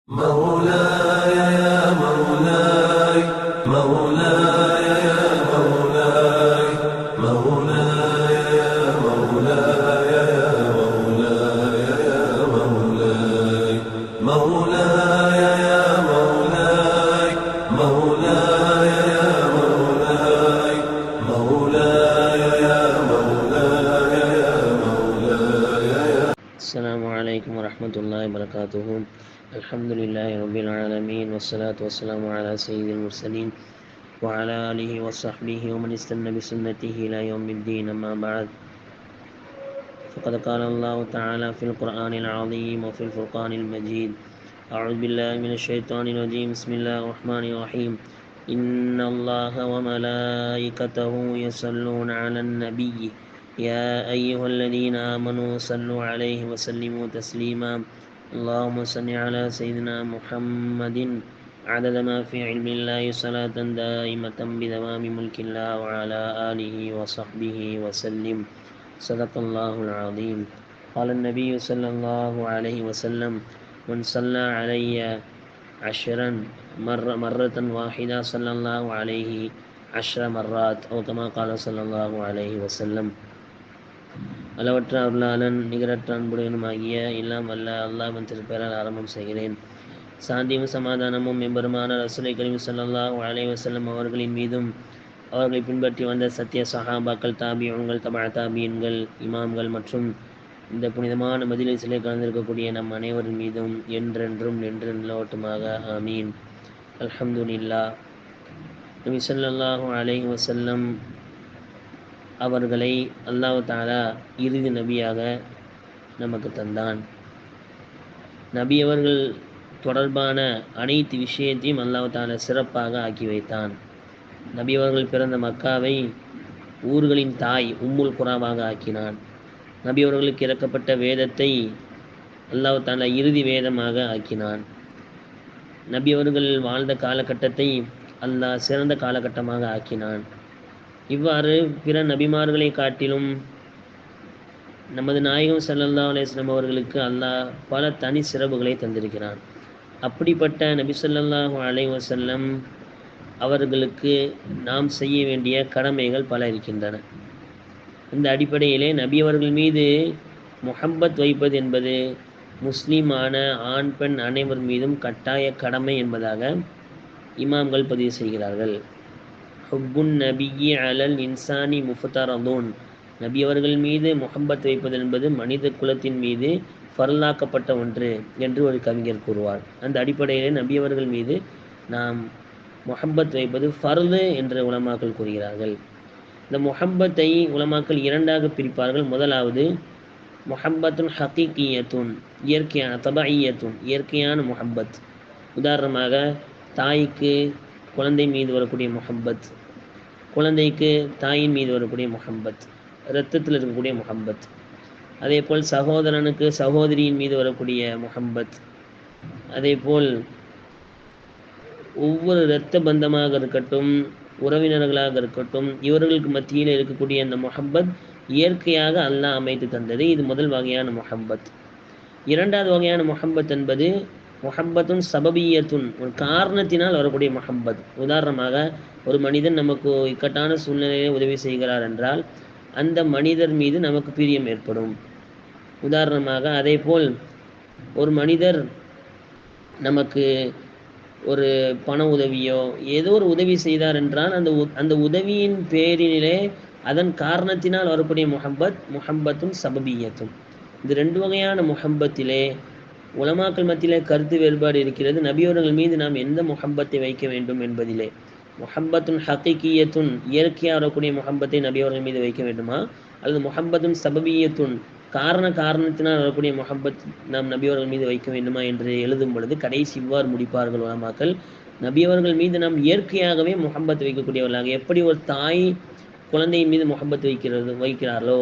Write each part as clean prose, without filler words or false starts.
مولاي يا مولاي مولاي يا مولاي مولاي يا مولاي يا مولاي يا مولاي مولاي يا مولاي مولاي يا مولاي مولاي يا مولاي يا مولاي. السلام عليكم ورحمة الله وبركاته. الحمد لله رب العالمين والصلاة والسلام على سيد المرسلين وعلى آله وصحبه ومن استنى بسنته إلى يوم الدين. أما بعد، فقد قال الله تعالى في القرآن العظيم وفي الفرقان المجيد: أعوذ بالله من الشيطان الرجيم. بسم الله الرحمن الرحيم. إن الله وملائكته يصلون على النبي يا أيها الذين آمنوا صلوا عليه وسلموا تسليما. اللهم صل على سيدنا محمد عدد ما في علم الله صلاة دائمة بدوام ملك الله وعلى آله وصحبه وسلم. صدق الله العظيم. قال النبي صلى الله عليه وسلم: من صلى علي 10 مرة واحدة صلى الله عليه 10 مرات أو كما قال صلى الله عليه وسلم. அளவற்ற அருளாளன் நிகரற்ற அன்புடையனுமாகிய எல்லாம் வல்ல அல்லாஹ்வின் திருப்பெயரால் ஆரம்பம் செய்கிறேன். சாந்தியும் சமாதானமும் எம்பெருமான ரசூலை கரீம் ஸல்லல்லாஹு அலைஹி வஸல்லம் அவர்களின் மீதும் அவர்களை பின்பற்றி வந்த சத்திய சஹாபாக்கள், தாபியூன்கள், தபஅ தாபியீன்கள், இமாம்கள் மற்றும் இந்த புனிதமான மஜ்லிஸிலே கலந்திருக்கக்கூடிய நம் அனைவரின் மீதும் என்றென்றும் நின்று நிலவட்டுமாக. ஆமீன். அல்ஹம்துலில்லாஹ். நபி ஸல்லல்லாஹு அலைஹி வஸல்லம் அவர்களை அல்லாஹ் தஆலா இறுதி நபியாக நமக்கு தந்தான். நபி அவர்கள் தொடர்பான அனைத்து விஷயத்தையும் அல்லாஹ் தஆலா சிறப்பாக ஆக்கி வைத்தான். நபி அவர்கள் பிறந்த மக்காவை ஊர்களின் தாய் உம்முல் குராவாக ஆக்கினான். நபி அவர்களுக்கு இறக்கப்பட்ட வேதத்தை அல்லாஹ் தஆலா இறுதி வேதமாக ஆக்கினான். நபி அவர்கள் வாழ்ந்த காலகட்டத்தை அல்லாஹ் சிறந்த காலகட்டமாக ஆக்கினான். இவ்வாறு பிற நபிமார்களை காட்டிலும் நமது நாயகம் ஸல்லல்லாஹு அலைஹி வஸல்லம் அவர்களுக்கு அல்லாஹ் பல தனி சிறப்புகளை தந்திருக்கிறான். அப்படிப்பட்ட நபி ஸல்லல்லாஹு அலைஹி வஸல்லம் அவர்களுக்கு நாம் செய்ய வேண்டிய கடமைகள் பல இருக்கின்றன. இந்த அடிப்படையிலே நபி அவர்கள் மீது முஹப்பத் வைப்பது என்பது முஸ்லீமான ஆண் பெண் அனைவர் மீதும் கட்டாய கடமை என்பதாக இமாம்கள் பதிவு செய்கிறார்கள். ஹுப்புன் நபியி அலல் இன்சானி முஃப்தரதுன். நபி அவர்கள் மீது முஹப்பத் வைப்பது என்பது மனித குலத்தின் மீது ஃபர்லாக்கப்பட்ட ஒன்று என்று ஒரு கவிஞர் கூறுவார். அந்த அடிப்படையிலே நபி அவர்கள் மீது நாம் முஹப்பத் வைப்பது ஃபர்து என்று உலமாக்கள் கூறுகிறார்கள். இந்த முஹப்பத்தை உலமாக்கள் இரண்டாக பிரிப்பார்கள். முதலாவது முஹப்பத்துன் ஹகீகியத்துன், இயற்கையான, தபஈயத்துன், இயற்கையான முஹப்பத். உதாரணமாக, தாய்க்கு குழந்தை மீது வரக்கூடிய முஹப்பத், குழந்தைக்கு தாயின் மீது வரக்கூடிய முஹப்பத், இரத்தத்தில் இருக்கக்கூடிய முஹப்பத். அதே போல் சகோதரனுக்கு சகோதரியின் மீது வரக்கூடிய முஹப்பத். அதே போல் ஒவ்வொரு இரத்த பந்தமாக இருக்கட்டும், உறவினர்களாக இருக்கட்டும், இவர்களுக்கு மத்தியில் இருக்கக்கூடிய அந்த முஹப்பத் இயற்கையாக அல்லாஹ் அமைத்து தந்தது. இது முதல் வகையான முஹப்பத். இரண்டாவது வகையான முஹப்பத் என்பது முஹப்பத்துன் சபபியத்துன், ஒரு காரணத்தினால் வரக்கூடிய முஹப்பத். உதாரணமாக, ஒரு மனிதன் நமக்கு இக்கட்டான சூழ்நிலையை உதவி செய்கிறார் என்றால் அந்த மனிதர் மீது நமக்கு பிரியம் ஏற்படும். உதாரணமாக, அதே போல் ஒரு மனிதர் நமக்கு ஒரு பண உதவியோ ஏதோ ஒரு உதவி செய்தார் என்றால் அந்த உதவியின் பேரிலே அதன் காரணத்தினால் வரக்கூடிய முஹப்பத் முஹப்பத்துன் சபபியத்துன். இந்த ரெண்டு வகையான முஹப்பத்திலே உலமாக்கள் மத்தியிலே கருத்து வேறுபாடு இருக்கிறது. நபியவர்கள் மீது நாம் எந்த முஹப்பத்தை வைக்க வேண்டும் என்பதிலே. முஹப்பத்துன் ஹகீகியத்துன், இயற்கையாக வரக்கூடிய முஹப்பத்தை நபியவர்கள் மீது வைக்க வேண்டுமா, அல்லது முஹப்பத்துன் சபபியத்துன், காரணத்தினால் வரக்கூடிய முஹப்பத் நாம் நபியவர்கள் மீது வைக்க வேண்டுமா என்று எழுதும் பொழுது கடைசி இவ்வாறு முடிப்பார்கள் உலமாக்கள்: நபியவர்கள் மீது நாம் இயற்கையாகவே முஹப்பத் வைக்கக்கூடியவர்களாக, எப்படி ஒரு தாய் குழந்தையின் மீது முஹப்பத் வைக்கிறார்களோ,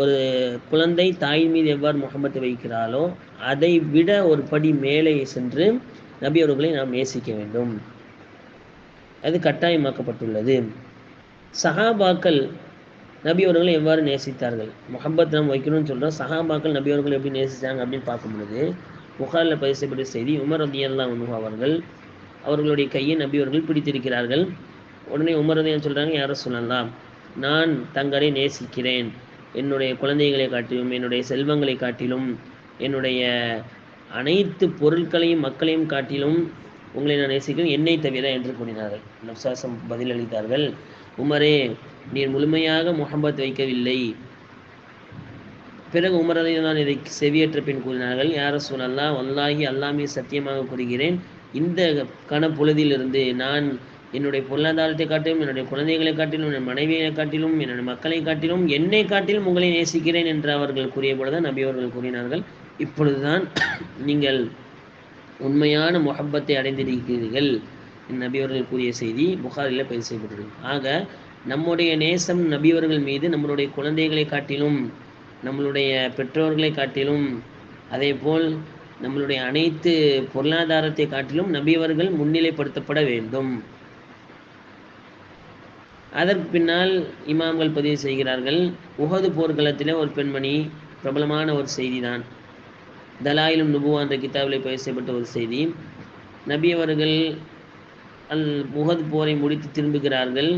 ஒரு குழந்தை தாயின் மீது எவ்வாறு முஹப்பத்தை வைக்கிறாளோ அதை விட ஒரு படி மேலே சென்று நபி அவர்களை நாம் நேசிக்க வேண்டும். அது கட்டாயமாக்கப்பட்டுள்ளது. சஹாபாக்கள் நபி அவர்களை எவ்வாறு நேசித்தார்கள்? முஹப்பத் நாம் வைக்கணும்னு சொல்கிறோம். சஹாபாக்கள் நபி அவர்கள் எப்படி நேசித்தாங்க அப்படின்னு பார்க்கும் பொழுது புகாரில் பதிவு செய்யப்பட்ட செய்தி, உமர் ரலியல்லாஹு அன்ஹு அவர்களுடைய கையை நபி அவர்கள் பிடித்திருக்கிறார்கள். உடனே உமர் ரலியல்லாஹு சொல்கிறாங்க, யா ரசூலல்லாஹ், நான் தங்களை நேசிக்கிறேன், என்னுடைய குழந்தைகளை காட்டிலும் என்னுடைய செல்வங்களை காட்டிலும் என்னுடைய அனைத்து பொருட்களையும் மக்களையும் காட்டிலும் உங்களை நான் நேசிக்கிறேன், என்னை தவிர என்று கூறினார்கள். நப்சாசம் பதிலளித்தார்கள், உமரே, நீர் முழுமையாக முஹப்பத் வைக்கவில்லை. பிறகு உமர் ரலியல்லாஹு இதை செவியேற்ற பின் கூறினார்கள், யா ரசூலல்லாஹ், வல்லாஹி அல்லாஹ்வே சத்தியமாக கூறுகிறேன், இந்த கணப்பொழுதிலிருந்து நான் என்னுடைய பொருளாதாரத்தை காட்டிலும் என்னுடைய குழந்தைகளை காட்டிலும் என் மனைவியை காட்டிலும் என்னுடைய மக்களை காட்டிலும் என்னை காட்டிலும் உங்களை நேசிக்கிறேன் என்று அவர்கள் கூறிய பொழுதுதான் நபி அவர்கள் கூறினார்கள், இப்பொழுதுதான் நீங்கள் உண்மையான முஹப்பத்தை அடைந்திருக்கிறீர்கள். நபி அவர்கள் கூறிய செய்தி புகாரில் பதிவு செய்யப்பட்டுள்ளது. ஆக நம்முடைய நேசம் நபி அவர்கள் மீது நம்மளுடைய குழந்தைகளை காட்டிலும் நம்மளுடைய பெற்றோர்களை காட்டிலும் அதே போல் நம்மளுடைய அனைத்து பொருளாதாரத்தை காட்டிலும் நபி அவர்கள் முன்னிலைப்படுத்தப்பட வேண்டும். அதற்கு பின்னால் இமாம்கள் பதிவு செய்கிறார்கள், உஹது போர்க்களத்திலே ஒரு பெண்மணி, பிரபலமான ஒரு செய்தி தான், தலாயிலும் நுபுவா என்ற கிதாபில் பதிவு செய்யப்பட்ட ஒரு செய்தி. நபி அவர்கள் உஹது போரை முடித்து திரும்புகிறார்கள்.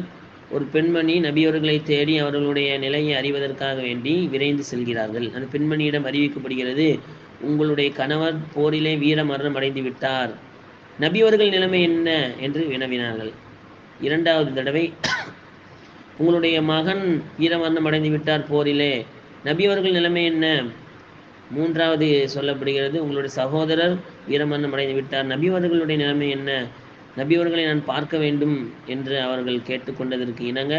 ஒரு பெண்மணி நபி அவர்களை தேடி அவர்களுடைய நிலையை அறிவதற்காக வேண்டி விரைந்து செல்கிறார்கள். அந்த பெண்மணியிடம் அறிவிக்கப்படுகிறது, உங்களுடைய கணவர் போரிலே வீர மரணம் அடைந்து விட்டார், நபி அவர்கள் நிலைமை என்ன என்று வினவினார்கள். இரண்டாவது தடவை, உங்களுடைய மகன் வீரமரணம் அடைந்து விட்டார் போரிலே, நபி அவர்கள் நிலைமை என்ன? மூன்றாவது சொல்லப்படுகிறது, உங்களுடைய சகோதரர் வீரமரணம் அடைந்து விட்டார், நபி அவர்களுடைய நிலைமை என்ன? நபி அவர்களை நான் பார்க்க வேண்டும் என்று அவர்கள் கேட்டுக்கொண்டதற்கு இணங்க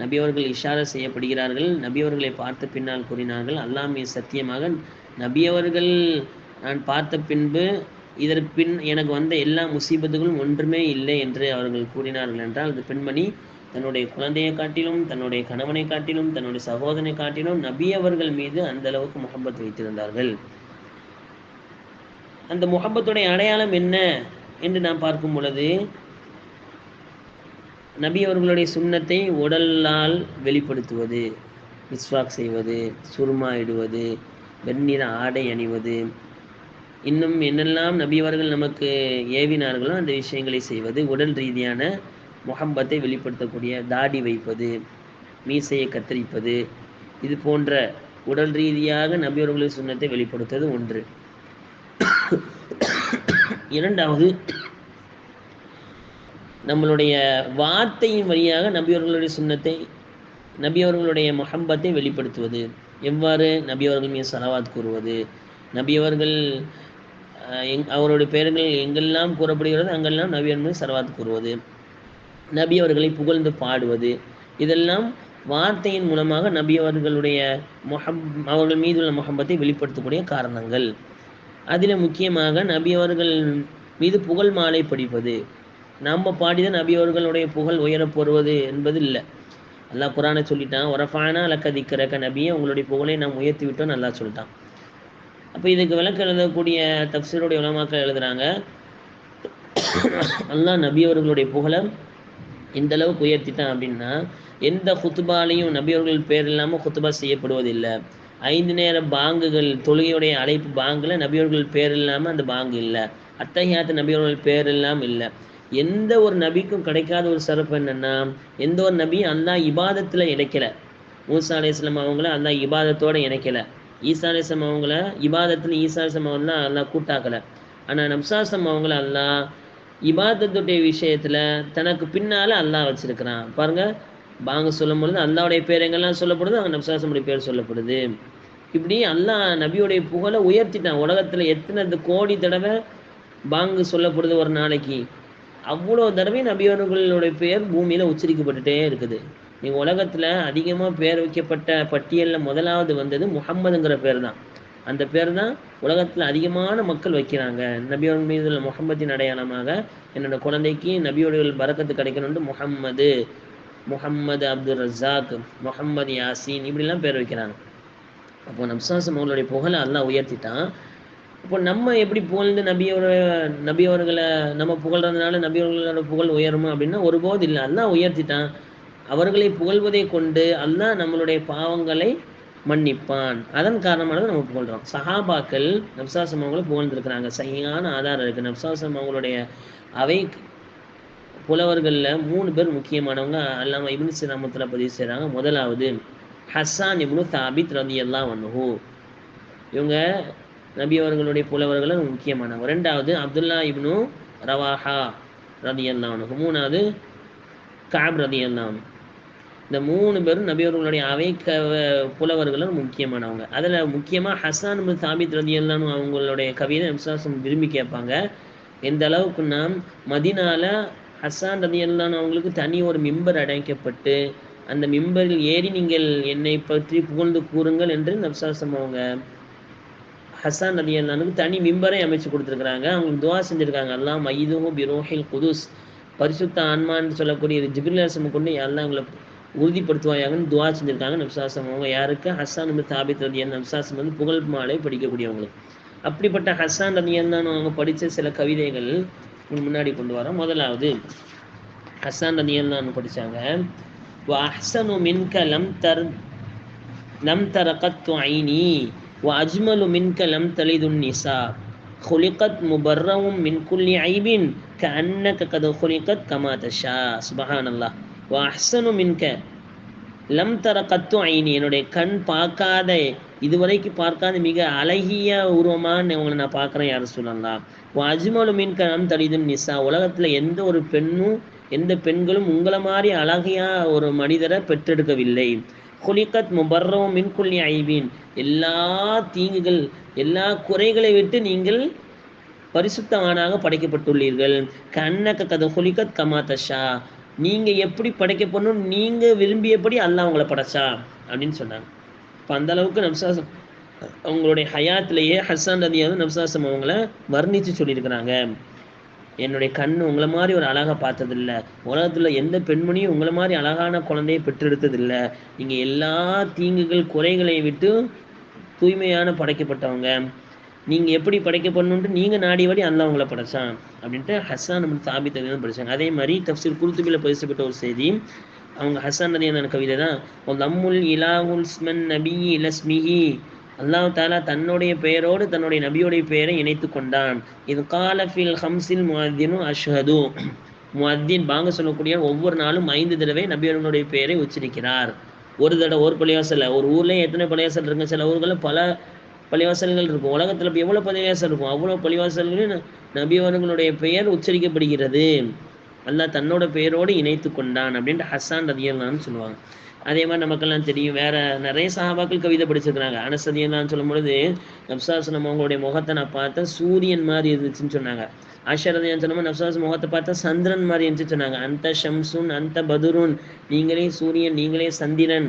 நபி அவர்கள் இஷாரா செய்யப்படுகிறார்கள். நபி அவர்களை பார்த்த பின்னால் கூறினார்கள், அல்லாஹ் மீது சத்தியமாக நபி அவர்கள் நான் பார்த்த பின்பு இதற்கு பின் எனக்கு வந்த எல்லா முசீபத்துகளும் ஒன்றுமே இல்லை என்று அவர்கள் கூறினார்கள் என்றால், அந்த பெண்மணி தன்னுடைய குழந்தையை காட்டிலும் தன்னுடைய கணவனை காட்டிலும் தன்னுடைய சகோதரனை காட்டிலும் நபி அவர்கள் மீது அந்த அளவுக்கு முஹப்பத் வைத்திருந்தார்கள். அந்த முஹப்பத்துடைய அடையாளம் என்ன என்று நாம் பார்க்கும் பொழுது, நபி அவர்களுடைய சுன்னத்தை உடலால் வெளிப்படுத்துவது, மிஸ்வாக் செய்வது, சுருமா இடுவது, வெண்ணிற ஆடை அணிவது, இன்னும் என்னெல்லாம் நபி அவர்கள் நமக்கு ஏவினார்களோ அந்த விஷயங்களை செய்வது, உடல் ரீதியான முஹப்பத்தை வெளிப்படுத்தக்கூடிய தாடி வைப்பது, மீசையை கத்தரிப்பது, இது போன்ற உடல் ரீதியாக நபி அவர்களின் சுன்னத்தை வெளிப்படுத்துவது ஒன்று. இரண்டாவது, நம்மளுடைய வார்த்தையின் வழியாக நபி அவர்களுடைய சுன்னத்தை நபி அவர்களுடைய முஹப்பத்தை வெளிப்படுத்துவது. எவ்வாறு? நபி அவர்கள் மீது ஸலவாத் கூறுவது, நபி அவர்கள் அவருடைய பெயர்கள் எங்கெல்லாம் கூறப்படுகிறது அங்கெல்லாம் நபி அவர்கள் மீது ஸலவாத் கூறுவது, நபி அவர்களை புகழ்ந்து பாடுவது, இதெல்லாம் வார்த்தையின் மூலமாக நபி அவர்களுடைய அவர்கள் மீதுள்ள முஹப்பத்தை வெளிப்படுத்தக்கூடிய காரணங்கள். அதில் முக்கியமாக நபி அவர்கள் மீது புகழ் மாலை படிப்பது. நம்ம பாடிதான் நபி அவர்களுடைய புகழ் உயரப் போடுவது என்பது இல்லை. அல்லாஹ் குர்ஆனை சொல்லிட்டான், வரஃபானா லக்க திக்ரக, நபியை உங்களுடைய புகழை நாம் உயர்த்தி விட்டோம் நல்லா சொல்லிட்டான். அப்போ இதுக்கு விளக்கம் எழுதக்கூடிய தஃப்சீருடைய உலமாக்கள் எழுதுறாங்க, அல்லாஹ் நபி அவர்களுடைய புகழை இந்த அளவுக்கு உயர்த்திட்டான் அப்படின்னா, எந்த குத்துபாலையும் நபி அவர்கள் பேர் இல்லாமல் குத்துபா செய்யப்படுவதில்லை. 5 நேர பாங்குகள், தொழுகையுடைய அழைப்பு பாங்கில் நபி அவர்கள் பேர் இல்லாமல் அந்த பாங்கு இல்லை. அத்தஹியாத்து நபி அவர்கள் பேர் இல்லாமல் இல்லை. எந்த ஒரு நபிக்கும் கிடைக்காத ஒரு சிறப்பு என்னன்னா, எந்த ஒரு நபியும் அல்லாஹ் இபாதத்தில் இணைக்கலை. மூசா அலைஹிஸ்ஸலாம் அவங்கள அல்லாஹ் இபாதத்தோடு இணைக்கலை. ஈசா அலைஹிஸ்ஸலாம் அவங்கள இபாதத்தில் ஈசா அலைஹிஸ்ஸலாம் அவங்கள அல்லாஹ் கூட்டாக்கலை. ஆனால் நப்சாசம் அவங்கள அல்லாஹ் இபாதத்துடைய விஷயத்தில் தனக்கு பின்னால் அல்லாஹ் வச்சிருக்கிறான். பாருங்கள், பாங்க சொல்லும் பொழுது அல்லாவுடைய பேர் எங்கெல்லாம் சொல்லப்படுது அங்கே நப்சாசமுடைய பேர் சொல்லப்படுது. இப்படி அல்லாஹ் நபியுடைய புகழை உயர்த்திட்டான். உலகத்தில் எத்தனை கோடி தடவை பாங்கு சொல்லப்படுது ஒரு நாளைக்கு, அவ்வளோ தடவை நபியவர்களுடைய பேர் பூமியில் உச்சரிக்கப்பட்டுட்டே இருக்குது. நீங்கள் உலகத்தில் அதிகமாக பேர் வைக்கப்பட்ட பட்டியலில் முதலாவது வந்தது முஹம்மதுங்கிற பேர் தான். அந்த பேர் தான் உலகத்தில் அதிகமான மக்கள் வைக்கிறாங்க. நபியோட மீது உள்ள முஹம்மதின் அடையாளமாக என்னோட குழந்தைக்கு நபியோட பரக்கத்து கிடைக்கணும்னு முஹம்மது அப்துல் ரஸாக், முஹம்மது யாசீன், இப்படிலாம் பேர் வைக்கிறாங்க. அப்போ நப்சாசம் அவங்களுடைய புகழை அல்லாஹ் உயர்த்திட்டான். இப்போ நம்ம எப்படி புகழ்ந்து நபி அவர்களை நம்ம புகழ்றதுனால நபி அவர்களோட புகழ் உயருமா அப்படின்னா ஒருபோது இல்லை. அல்லாஹ் உயர்த்திட்டான். அவர்களை புகழ்வதை கொண்டு அல்லாஹ் நம்மளுடைய பாவங்களை மன்னிப்பான். அதன் காரணமாக நம்ம புகழ்றோம். சஹாபாக்கள் நபிஸல்லல்லாஹு அவங்களை புகழ்ந்திருக்கிறாங்க. சஹீஹான ஆதாரம் இருக்குது. நபிஸல்லல்லாஹு அவங்களுடைய அவை புலவர்களில் 3 பேர் முக்கியமானவங்க அல்லாமா இப்னு சீர் ரஹ்மத்துல்லாஹி பதிவு செய்கிறாங்க. முதலாவது ஹஸ்ஸான் இப்னு தாபித் ரலியல்லாஹு அன்ஹு, இவங்க நபி அவர்களுடைய புலவர்கள் முக்கியமானவங்க. ரெண்டாவது அப்துல்லா இப்னு ரவாஹா ரலியல்லாஹு அன்ஹு, மூணாவது கஅப் ரலியல்லாஹு அன்ஹு. இந்த 3 பேரும் நபி அவர்களுடைய அவை புலவர்களும் முக்கியமானவங்க. அதில் முக்கியமாக ஹஸ்ஸான் இப்னு தாபித் ரலியல்லாஹு அன்ஹு அவங்களுடைய கவிதை நபிஸல்லல்லாஹு விரும்பி கேட்பாங்க. எந்த அளவுக்குன்னா மதீனால ஹஸ்ஸான் ரலியல்லாஹு அன்ஹு அவங்களுக்கு தனி ஒரு மிம்பர் அடைக்கப்பட்டு அந்த மிம்பரில் ஏறி நீங்கள் என்னை பற்றி புகழ்ந்து கூறுங்கள் என்று நபிஸல்லல்லாஹு அவங்க ஹஸ்ஸான் ரலியல்லாஹு அன்ஹுக்கு தனி மிம்பரை அமைச்சு கொடுத்துருக்குறாங்க. அவங்களுக்கு துவா செஞ்சுருக்காங்க. அல்லாஹ் மய்யிதுஹு பிரோஹில் குதுஸ், பரிசுத்த ஆன்மான்னு சொல்லக்கூடிய ஜிப்ரீல் அலைஹிஸ்ஸலாம் கொண்டு எல்லாம் அவங்களை உறுதிப்படுத்துவாயாங்கன்னு துவா செஞ்சுருக்காங்க நபிஸல்லல்லாஹு அவங்க. யாருக்கு? ஹஸ்ஸான் இப்னு தாபித் ரலியல்லாஹு அன்ஹு. நபிஸல்லல்லாஹு புகழ் மாலை படிக்கக்கூடியவங்களுக்கு. அப்படிப்பட்ட ஹஸ்ஸான் ரலியல்லாஹு அன்ஹு அவங்க படித்த சில கவிதைகள் முன்னாடி கொண்டு வரோம். முதலாவது ஹஸ்ஸான் ரலியல்லாஹு அன்ஹு படித்தாங்க. வ அஹ்ஸனு மின்க லம் தரகத்து ஐனி வ அஜ்மலு மின்க லம் தலிதுன் நிசா خلقت مبرأ من كل عيب كأنك قد خلقت كما تشاء. سبحان الله. وأحسن منك لم تر قط عيني, என்னுடைய கண் பார்க்காத இதுவரைக்கு பார்க்காத மிக அழகிய உருவமான உங்களை நான் பார்க்குறேன் யார் சொல்லலாம். அஜ்மலு மின்க லம் தலிதுன் நிசா, உலகத்தில் எந்த ஒரு பெண்ணும் எந்த பெண்களும் உங்களை மாதிரி அழகியா ஒரு மனிதரை பெற்றெடுக்கவில்லை. குலிகத் முபர்ரவும் மின் குல்லி ஐபீன், எல்லா தீங்குகள் எல்லா குறைகளை விட்டு நீங்கள் பரிசுத்தவானாக படைக்கப்பட்டுள்ளீர்கள். கண்ணக்க கத குலிகத் கமாதஷா, நீங்கள் எப்படி படைக்கப்படணும் நீங்கள் விரும்பியபடி அல்லாஹ் உங்களை படைச்சா அப்படின்னு சொன்னாங்க. இப்போ அந்த அளவுக்கு நபிஸல்லல்லாஹு அவங்களுடைய ஹயாத்திலேயே ஹஸ்ஸான் ரலியல்லாஹு அன்ஹு நபிஸல்லல்லாஹு அவங்கள வர்ணித்து சொல்லியிருக்கிறாங்க. என்னுடைய கண் உங்களை மாதிரி ஒரு அழகாக பார்த்ததில்லை, உலகத்தில் எந்த பெண்மணியும் உங்களை மாதிரி அழகான குழந்தையை பெற்றெடுத்ததில்லை, நீங்கள் எல்லா தீங்குகள் குறைகளை விட்டு தூய்மையான படைக்கப்பட்டவங்க, நீங்கள் எப்படி படைக்கப்படணுன்ட்டு நீங்கள் நாடியபடி அல்லாஹ் உங்களை படைச்சான் அப்படின்ட்டு ஹஸ்ஸான் இப்னு தாபித் ரலியல்லாஹு படித்தாங்க. அதே மாதிரி தஃப்சீர் குர்துபியில் பேசப்பட்ட ஒரு செய்தி, அவங்க ஹஸ்ஸான் ரலியல்லாஹு அன்ஹு கவிதை தான். லம்முல் இலாஹுல் ஸ்மன் நபி இலஸ்மிஹி, அல்லாஹ் தாலா தன்னுடைய பெயரோடு தன்னுடைய நபியோடைய பெயரை இணைத்து கொண்டான். இது காலஃபில் ஹம்சில் முஅத்தினு அஷ்ஹது, முஅத்தின் பாங்க சொல்லக்கூடிய ஒவ்வொரு நாளும் 5 தடவை நபியோடைய பெயரை உச்சரிக்கிறார். ஒரு தடவை ஒரு பள்ளிவாசல், ஒரு ஊர்லேயே எத்தனை பள்ளிவாசல் இருக்குங்க, சில ஊர்களில் பல பள்ளிவாசல்கள் இருக்கும். உலகத்தில் இப்போ எவ்வளோ பள்ளிவாசல் இருக்கும், அவ்வளோ பள்ளிவாசல்களில் நபியவர்களுடைய பெயர் உச்சரிக்கப்படுகிறது. அல்லாஹ் தன்னோட பெயரோடு இணைத்து கொண்டான் அப்படின்ட்டு ஹஸ்ஸான் ரலியல்லாஹு அன்ஹு சொல்லுவாங்க. அதே மாதிரி நமக்கெல்லாம் தெரியும், வேற நிறைய சஹாபாக்கள் கவிதை படிச்சிருக்கிறாங்க. அனஸ் ரலியல்லாஹு அன்ஹு சொல்லும் பொழுது நபிஸல்லல்லாஹு அவங்களுடைய முகத்தை நான் பார்த்தேன் சூரியன் மாதிரி இருந்துச்சுன்னு சொன்னாங்க. ஆயிஷா ரலியல்லாஹு அன்ஹா சொன்னோம் நபிஸல்லல்லாஹு முகத்தை பார்த்தா சந்திரன் மாதிரி இருந்துச்சு சொன்னாங்க. அந்த ஷம்சுன் அந்த பதுருன், நீங்களே சூரியன் நீங்களே சந்திரன்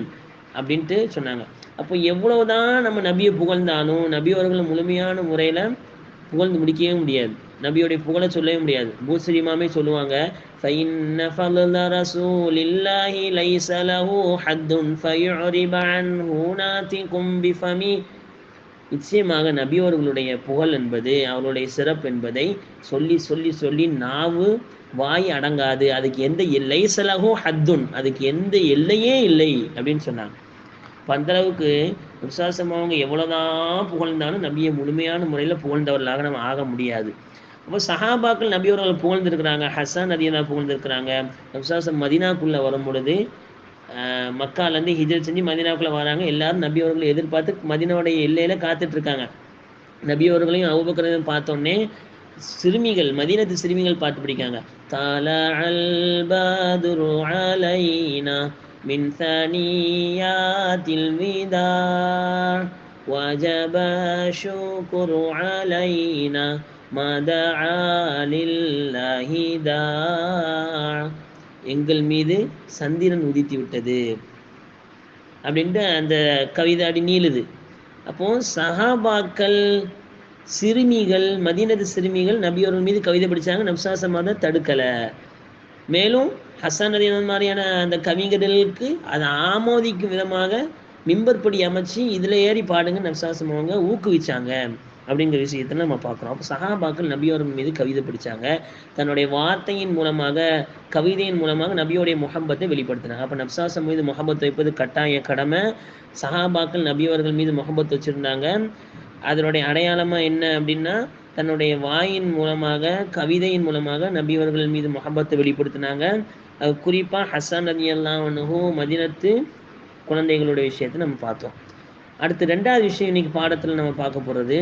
அப்படின்ட்டு சொன்னாங்க. அப்போ எவ்வளவுதான் நம்ம நபியை புகழ்ந்தாலும் நபி அவர்களை முழுமையான முறையில் புகழ்ந்து முடிக்கவே முடியாது, நபியோடைய புகழை சொல்லவே முடியாது. பூசரி இமாமே சொல்லுவாங்க, فَإِنَّ فَضْلَ رَسُولِ اللَّهِ لَيْسَ لَهُ حَدٌّ فَيُعْرِبَ عَنْهُ نَاطِقٌ بِفَمِهِ, நிச்சயமாக நபி அவர்களுடைய புகழ் என்பது அவருடைய சிறப்பு என்பதை சொல்லி சொல்லி சொல்லி நாவு வாய் அடங்காது, அதுக்கு எந்த லைஸ லஹு ஹத்துன், அதுக்கு எந்த எல்லையே இல்லை அப்படின்னு சொன்னாங்க. இப்போ அந்தளவுக்கு விசுவாசம் அவங்க எவ்வளோதான் புகழ்ந்தாலும் நபியை முழுமையான முறையில் புகழ்ந்தவர்களாக நம்ம ஆக முடியாது. அப்போ சஹாபாக்கள் நபி அவர்கள் புகழ்ந்திருக்கிறாங்க, ஹஸ்ஸான் ரலியல்லாஹு புகழ்ந்திருக்கிறாங்க. விசுவாசம் மதீனாக்குள்ளே வரும் பொழுது மக்காலேருந்து ஹிஜ்ரத் செஞ்சு மதீனாக்குள்ளே வராங்க. எல்லாரும் நபி அவர்களை எதிர்பார்த்து மதீனாவுடைய எல்லையில் காத்துட்ருக்காங்க. நபி அவர்களையும் அபூபக்கரையும் பார்த்தோன்னே சிறுமிகள் மதீனத்து சிறுமிகள் பாட்டு பிடிக்காங்க. தலஅல் பத்ரு அலைனா மின் தனியாத்தில் விதா வஜப ஷுக்ரு அலைனா மதஆ லில்லாஹி தா, எங்கள் மீது சந்திரன் உதித்து விட்டது அப்படின்ட்டு அந்த கவிதை அடி நீளுது. அப்போ சஹாபாக்கள் சிறுமிகள் மதீனத்து சிறுமிகள் நபியோர்கள் மீது கவிதை படித்தாங்க, நபிஸல்லல்லாஹு அதை தடுக்கலை. மேலும் ஹஸ்ஸான் ரலியல்லாஹு மாதிரியான அந்த கவிஞர்களுக்கு அதை ஆமோதிக்கும் விதமாக மிம்பர் படி அமைச்சு இதில் ஏறி பாடுங்க நபிஸல்லல்லாஹு அவங்க ஊக்குவிச்சாங்க. அப்படிங்கிற விஷயத்தை நம்ம பார்க்குறோம். அப்போ சஹாபாக்கள் நபியோர்கள் மீது கவிதை படித்தாங்க. தன்னுடைய வார்த்தையின் மூலமாக, கவிதையின் மூலமாக நபியோடைய முஹப்பத்தை வெளிப்படுத்தினாங்க. அப்போ நப்சாசம் மீது முஹப்பத் வைப்பது கட்டாய கடமை. சஹாபாக்கள் நபியவர்கள் மீது முஹப்பத் வச்சுருந்தாங்க. அதனுடைய அடையாளமாக என்ன அப்படின்னா, தன்னுடைய வாயின் மூலமாக, கவிதையின் மூலமாக நபியவர்கள் மீது முஹப்பத்தை வெளிப்படுத்தினாங்க. அது குறிப்பாக ஹசன் ரலியல்லாஹு அன்ஹு மதீனத்து குழந்தைகளுடைய விஷயத்தை நம்ம பார்த்தோம். அடுத்து 2வது விஷயம் இன்னைக்கு பாடத்தில் நம்ம பார்க்க போகிறது,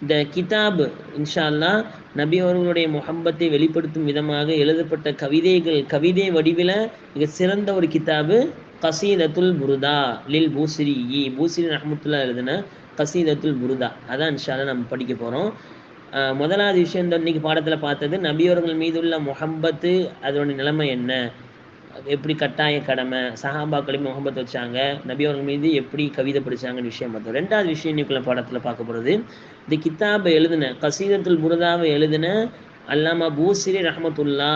இந்த கிதாப் இன்ஷா அல்லாஹ் நபி அவர்களுடைய முஹப்பத்தை வெளிப்படுத்தும் விதமாக எழுதப்பட்ட கவிதைகள், கவிதை வடிவில் மிக சிறந்த ஒரு கிதாபு கசீதத்துல் புருதா லில் பூசிரி. பூசிரி ரஹ்மத்துல்லா எழுதின கசீதத்துல் புருதா. அதான் இன்ஷா அல்லாஹ் நம்ம படிக்க போகிறோம். முதலாவது விஷயம் இந்த இன்னைக்கு பாடத்தில் பார்த்தது, நபியவர்கள் மீது உள்ள முஹப்பத்து அதோட நிலைமை என்ன, எப்படி கட்டாய கடமை, சஹாபாக்களையும் முஹப்பத் வச்சாங்க, நபியவர்கள் மீது எப்படி கவிதை படித்தாங்கன்னு விஷயம் பார்த்தோம். 2வது விஷயம் இன்னைக்குள்ள பாடத்தில் பார்க்க போகிறது, இந்த கித்தாபை எழுதின கசீதத்துல் புருதாவை எழுதின அல்லாமா பூசிரி ரஹ்மத்துல்லா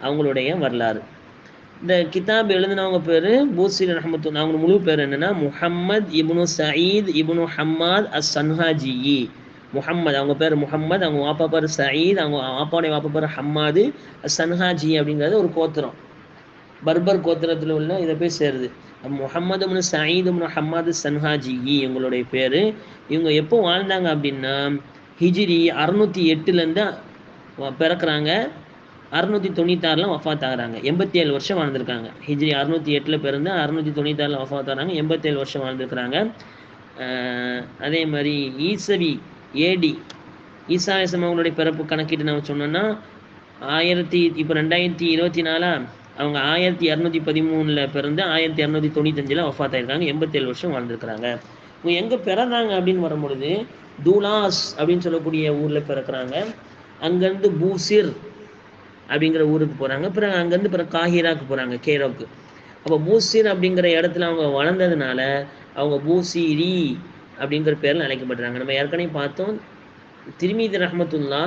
அவங்களுடைய வரலாறு. இந்த கிதாப் எழுதினவங்க பேர் பூசிரி ரஹ்மத்துல்லா. அவங்க முழு பேர் என்னன்னா முஹம்மத் இப்னு சயீத் இப்னு ஹம்மாத் அஸ் சன்ஹாஜி. முஹம்மத், அவங்க பேர் முஹம்மத், அவங்க வாப்பா பேர் சயீத், அவங்க வாப்பாவுடைய வாப்பா பேர் ஹம்மாது. சன்ஹாஜி அப்படிங்கிறது ஒரு கோத்திரம், பர்பர் கோத்திரத்தில் உள்ள இதை போய் சேருது. முஹம்மது இப்னு சயீத் இப்னு ஹம்மாது சன்ஹாஜி இவங்களுடைய பேர். இவங்க எப்போ வாழ்ந்தாங்க அப்படின்னா ஹிஜ்ரி 608 பிறக்கிறாங்க, 696 வஃபாத் ஆகிறாங்க. 87 வருஷம் வாழ்ந்திருக்காங்க. ஹிஜ்ரி 608 பிறந்து 696 வஃபாத் ஆகிறாங்க. 87 வருஷம் வாழ்ந்திருக்கிறாங்க. அதே மாதிரி ஈசவி ஏடி ஈசா அலைஹிஸ்ஸலாம் அவங்களுடைய பிறப்பு கணக்கிட்டு நம்ம சொன்னோன்னா இப்போ 2024 அவங்க 1213 பிறந்து 1295 வஃபாத் ஆயிருக்காங்க. 87 வருஷம் வாழ்ந்திருக்கிறாங்க. இவங்க எங்கே பிறந்தாங்க அப்படின்னு வரும்பொழுது தூலாஸ் அப்படின்னு சொல்லக்கூடிய ஊரில் பிறக்கிறாங்க. அங்கேருந்து பூசிர் அப்படிங்கிற ஊருக்கு போகிறாங்க. பிறகு அங்கேருந்து பிறகு காஹிராக்கு போகிறாங்க, கேரோக்கு. அப்போ பூசிர் அப்படிங்கிற இடத்துல அவங்க வளர்ந்ததுனால அவங்க பூசிரி அப்படிங்கிற பேரில் அழைக்கப்படுறாங்க. நம்ம ஏற்கனவே பார்த்தோம், திருமீதி ரஹ்மத்துல்லா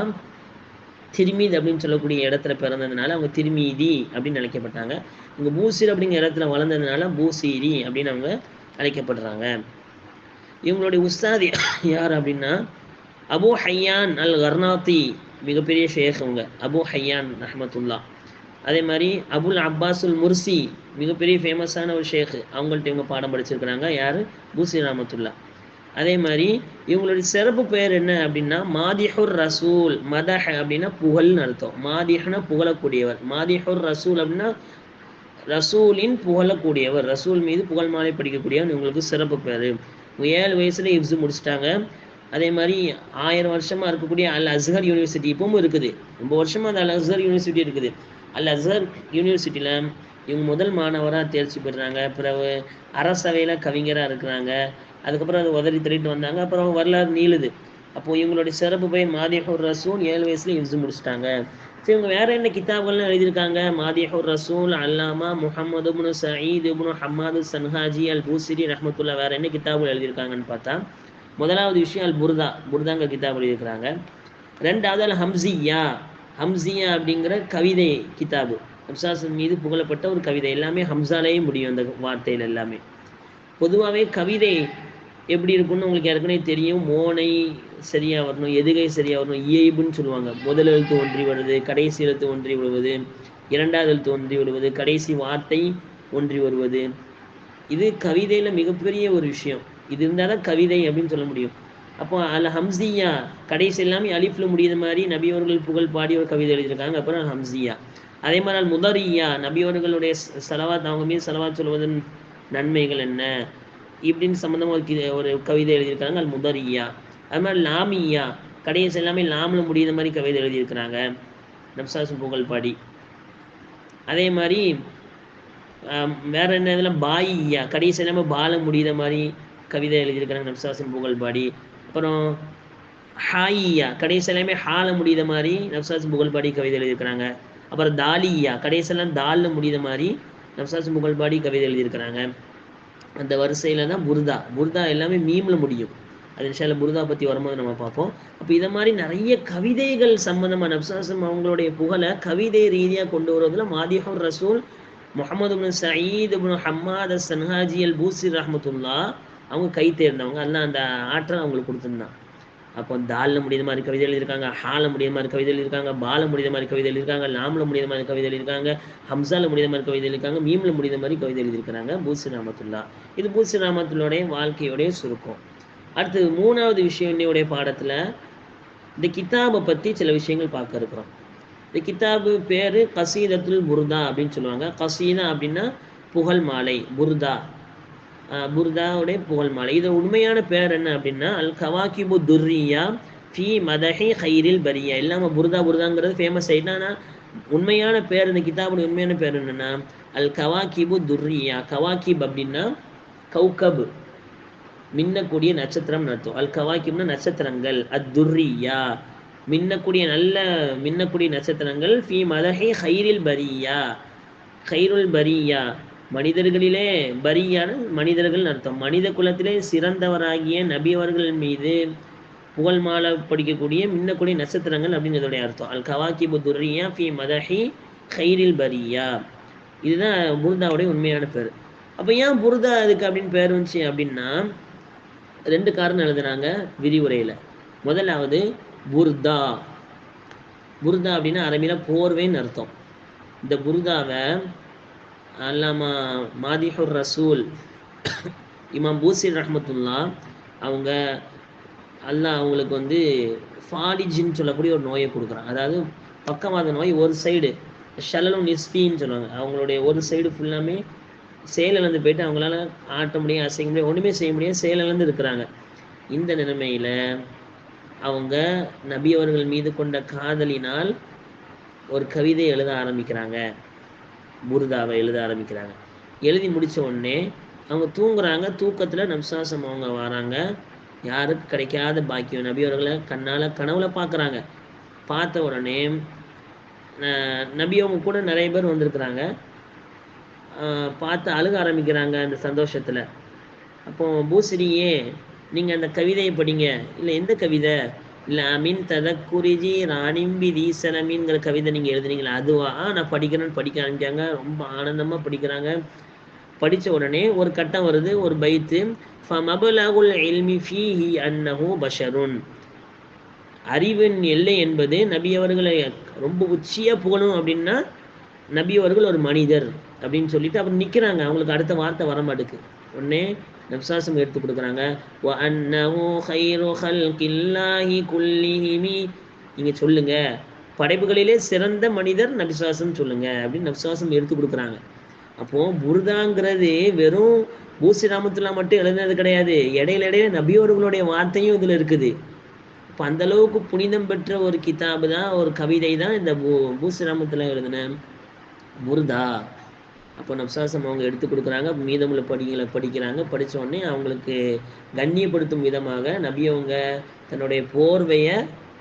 திருமீத் அப்படின்னு சொல்லக்கூடிய இடத்துல பிறந்ததுனால அவங்க திருமீதி அப்படின்னு அழைக்கப்பட்டாங்க. இவங்க பூசிர் அப்படிங்கிற இடத்துல வளர்ந்ததுனால பூசிரி அப்படின்னு அவங்க அழைக்கப்படுறாங்க. இவங்களுடைய உஸ்தாத் யார் அப்படின்னா அபு ஹையான் அல் கர்னாத்தி, மிகப்பெரிய ஷேக் அவங்க, அபு ஹையான் ரஹ்மத்துல்லா. அதே மாதிரி அபுல் அப்பாசுல் முர்சி, மிகப்பெரிய ஃபேமஸான ஒரு ஷேக், அவங்கள்ட்ட இவங்க பாடம் படிச்சிருக்கிறாங்க. யார்? பூசிர் ரஹ்மத்துல்லா. அதே மாதிரி இவங்களுடைய சிறப்பு பெயர் என்ன அப்படின்னா மாதிஹுர் ரசூல். மதஹ் அப்படின்னா புகழ்னு அர்த்தம். மாதிஹ்னா புகழக்கூடியவர், மாதிஹுர் ரசூல் அப்படின்னா ரசூலின் புகழக்கூடியவர், ரசூல் மீது புகழ் மாலை படிக்கக்கூடியவர் இவங்களுக்கு சிறப்பு பேர். 7 வயசுல இப்ஸு முடிச்சிட்டாங்க. அதே மாதிரி 1000 வருஷமாக இருக்கக்கூடிய அல் அஸ்ஹர் யூனிவர்சிட்டி இப்பவும் இருக்குது. ரொம்ப வருஷமாக அந்த அல் அஸ்ஹர் யூனிவர்சிட்டி இருக்குது. அல் அஸ்ஹர் யூனிவர்சிட்டியில் இவங்க முதல் மாணவராக தேர்ச்சி பெறுறாங்க. பிறகு அரசவையில் கவிஞராக இருக்கிறாங்க. அதுக்கப்புறம் அதை உதறி தள்ளிட்டு வந்தாங்க. அப்புறம் வரலாறு நீளுது. அப்போது இவங்களுடைய சிறப்பு பெயர் மாதிஹுர் ரசூல். 7 வயசுல இப்ஸு முடிச்சிட்டாங்க. சரி, இவங்க வேறு என்ன கிதாபுகள்லாம் எழுதியிருக்காங்க? மாதிஹுர் ரசூல், அல்லாமா முஹம்மது இப்னு சயீத் இப்னு ஹம்மாது சன்ஹாஜி அல் பூசிரி ரஹ்மத்துல்லா. வேறு என்ன கிதாபுகள் எழுதியிருக்காங்கன்னு பார்த்தா, முதலாவது விஷயம் அல் புர்தா, புர்தாங்க கிதாப் எழுதியிருக்கிறாங்க. 2வது அல் ஹம்சியா. ஹம்சியா அப்படிங்கிற கவிதை கிதாபு, நப்சாசன் மீது புகழப்பட்ட ஒரு கவிதை. எல்லாமே ஹம்சாலேயே முடியும் அந்த வார்த்தையில் எல்லாமே. பொதுவாகவே கவிதை எப்படி இருக்குன்னு உங்களுக்கு ஏற்கனவே தெரியும். மோனை சரியாக வரணும், எதுகை சரியாக வரணும், இயைபுன்னு சொல்லுவாங்க. முதல் எழுத்து ஒன்றி வருவது, கடைசி எழுத்து ஒன்றி விடுவது, 2வது எழுத்து ஒன்றி விடுவது, கடைசி வார்த்தை ஒன்றி வருவது. இது கவிதையில் மிகப்பெரிய ஒரு விஷயம். இது இருந்தால் தான் கவிதை அப்படின்னு சொல்ல முடியும். அப்போ அல் ஹம்சியா, கடைசி எல்லாமே அலிஃப்ல முடியுது மாதிரி நபியவர்கள் புகழ் பாடி ஒரு கவிதை எழுதியிருக்காங்க. அப்புறம் அல் ஹம்சியா. அதே மாதிரி அல் முதரியா, நபியவர்களுடைய சலவாத், அவங்க மீது சலவாத் சொல்வதன் நன்மைகள் என்ன இப்படின்னு சம்மந்தமாக ஒரு கவிதை எழுதியிருக்காங்க, அல் முதரியா. அது மாதிரி லாமியா, கடைசி எல்லாமே லாமில் முடியுத மாதிரி கவிதை எழுதியிருக்கிறாங்க, நப்சாசு புகழ் பாடி. அதே மாதிரி வேற என்ன இதில் பாயியா, கடைசி எல்லாமே பால முடியுத மாதிரி கவிதை எழுதியிருக்கிறாங்க, நப்சாசின் புகழ் பாடி. அப்புறம் ஹாயியா, கடைசி எல்லாமே ஹால முடியுத மாதிரி நப்சாசின் புகழ் பாடி கவிதை எழுதியிருக்கிறாங்க. அப்புறம் தாலியா, கடைசியெல்லாம் தாலில் முடியுத மாதிரி நப்சாசின் புகழ் பாடி கவிதை எழுதியிருக்கிறாங்க. அந்த வரிசையில் தான் புர்தா. புர்தா எல்லாமே மீமில் முடியும். அது இன்ஷால்லா புர்தா பற்றி வரும்போது நம்ம பார்ப்போம். அப்போ இதை மாதிரி நிறைய கவிதைகள் சம்பந்தமாக நப்சாசம் அவங்களுடைய புகழை கவிதை ரீதியாக கொண்டு வருவதில் மாதிஹுர் ரசூல் முஹம்மது இப்னு சயீத் இப்னு ஹம்மாத் அஸ் சன்ஹாஜி அல் பூசிர் ரஹ்மத்துல்லா அவங்க கை தேர்ந்தவங்க, எல்லாம் அந்த ஆற்றல் அவங்களுக்கு கொடுத்துருந்தான். அப்போ தாலில் முடியுற மாதிரி கவிதை எழுதியிருக்காங்க, ஹால முடியுற மாதிரி கவிதை எழுதியிருக்காங்க, பால முடியுற மாதிரி கவிதை எழுதியிருக்காங்க, லாமில் முடியுற மாதிரி கவிதை எழுதியிருக்காங்க, ஹம்சால முடியுற மாதிரி கவிதை எழுதியிருக்காங்க, மீமில் முடியுற மாதிரி கவிதை எழுதியிருக்கிறாங்க பூசி ரஹ்மத்துல்லா. இது பூசி ரஹ்மத்துல்லாவுடைய வாழ்க்கையோடைய சுருக்கம். அடுத்து 3வது விஷயம் இன்னையுடைய பாடத்தில் இந்த கிதாபை பற்றி சில விஷயங்கள் பார்க்க இருக்கிறோம். இந்த கிதாபு பேர் கசீதத்துல் புர்தா அப்படின்னு சொல்லுவாங்க. கசீதா அப்படின்னா புகழ் மாலை, புர்தா புர்தாவுடைய புகழ் மாலை. இது உண்மையான பேர் என்ன அப்படின்னா அல் கவாகிபு துர்ரியா ஃபி மதஹி ஹைரில் பரியா. இல்லாமல் புர்தாங்கிறது ஃபேமஸ் ஆகிட்டா. ஆனால் உண்மையான பேர், இந்த கிதாபுடைய உண்மையான பேர் என்னென்னா அல் கவாகிபு துர்ரியா. கவாகிப் அப்படின்னா கௌகப், மின்னக்கூடிய நட்சத்திரம் அர்த்தம். அல் கவாகிப்னா நட்சத்திரங்கள், துர்ரியா மின்னக்கூடிய நல்ல மின்னக்கூடிய நட்சத்திரங்கள், ஃபி மதஹி ஹைரில் பரியா. ஹைருல் பரியா மனிதர்களிலே, பரியான மனிதர்கள் அர்த்தம். மனித குலத்திலே சிறந்தவராகிய நபி அவர்கள் மீது புகழ் மாலை படிக்கக்கூடிய மின்னக்கூடிய நட்சத்திரங்கள் அப்படிங்கிறதுடைய அர்த்தம். அல் கவாகிபு துர்ரியா ஃபி மதஹி ஹைரில் பரியா. இதுதான் புர்தாவுடைய உண்மையான பேர். அப்போ ஏன் புர்தா அதுக்கு அப்படின்னு பேர் வந்துச்சு அப்படின்னா 2 காரணம் எழுதுனாங்க விரிவுரையில். முதலாவது புர்தா. புர்தா அப்படின்னா அரபியில் போர்வைன்னு அர்த்தம். இந்த புர்தாவை அல்லாமா மாதிஹுர் ரசூல் இமாம் பூசிர் ரஹ்மத்துல்லா அவங்க அல்லாஹ் அவங்களுக்கு வந்து ஃபாலிஜின்னு சொல்லக்கூடிய ஒரு நோயை கொடுக்குறான். அதாவது பக்கவாத நோய். ஒரு சைடு ஷலலும் நிஸ்பின்னு சொல்லுவாங்க. அவங்களுடைய ஒரு சைடு ஃபுல்லாமே செயலிழந்து போயிட்டு அவங்களால ஆட்ட முடியும், அசைக்க முடியும், ஒன்றுமே செய்ய முடியாது, செயலிழந்து இருக்கிறாங்க. இந்த நிலைமையில் அவங்க நபி அவர்கள் மீது கொண்ட காதலினால் ஒரு கவிதை எழுத ஆரம்பிக்கிறாங்க, புர்தாவை எழுத ஆரம்பிக்கிறாங்க. எழுதி முடித்த உடனே அவங்க தூங்குறாங்க. தூக்கத்தில் நப்சாசம் அவங்க வராங்க. யாருக்கு கிடைக்காத பாக்கியம், நபி அவர்களை கனவுல பார்க்குறாங்க. பார்த்த உடனே நபி அவங்க கூட நிறைய பேர் வந்திருக்கிறாங்க. பார்த்து அழுக ஆரம்பிக்கிறாங்க அந்த சந்தோஷத்தில். அப்போ பூசிரியே நீங்கள் அந்த கவிதையை படிங்க. இல்லை எந்த கவிதை? இல்லை அமீன் ததக்குரிஜி ராணிம்பி தீசனமின்ங்கிற கவிதை நீங்கள் எழுதுனீங்களா? அதுவா? நான் படிக்கிறேன்னு படிக்க ஆரம்பிக்காங்க. ரொம்ப ஆனந்தமாக படிக்கிறாங்க. படித்த உடனே ஒரு கட்டம் வருது, ஒரு பைத்து. ஃபமபலகுல் இல்மி ஃபீஹி அன்னஹு பஷருன். அறிவின் எல்லை என்பது நபி அவர்களை ரொம்ப உச்சியாக புகழும் அப்படின்னா நபி அவர்கள் ஒரு மனிதர் அப்படின்னு சொல்லிட்டு அப்புறம் நிற்கிறாங்க. அவங்களுக்கு அடுத்த வார்த்தை வர மாட்டுக்கு. உடனே நப்சாசம் எடுத்து கொடுக்குறாங்க. நீங்கள் சொல்லுங்க, படைப்புகளிலே சிறந்த மனிதர் நபிசாசம் சொல்லுங்க அப்படின்னு நப்சாசம் எடுத்து கொடுக்குறாங்க. அப்போது புர்தாங்கிறது வெறும் பூசி ரஹ்மத்துல்லாஹ் மட்டும் எழுதுனது கிடையாது. இடையில நபியோர்களுடைய வார்த்தையும் இதில் இருக்குது. இப்போ அந்தளவுக்கு புனிதம் பெற்ற ஒரு கிதாபு தான், ஒரு கவிதை தான் இந்த பூசி ரஹ்மத்துல்லாஹ் எழுதின புர்தா. அப்போ நப்சாசம் அவங்க எடுத்து கொடுக்குறாங்க. மீதமுள்ள படிக்கிறாங்க. படித்த உடனே அவங்களுக்கு கண்ணியப்படுத்தும் விதமாக நபி அவங்க தன்னுடைய போர்வையை,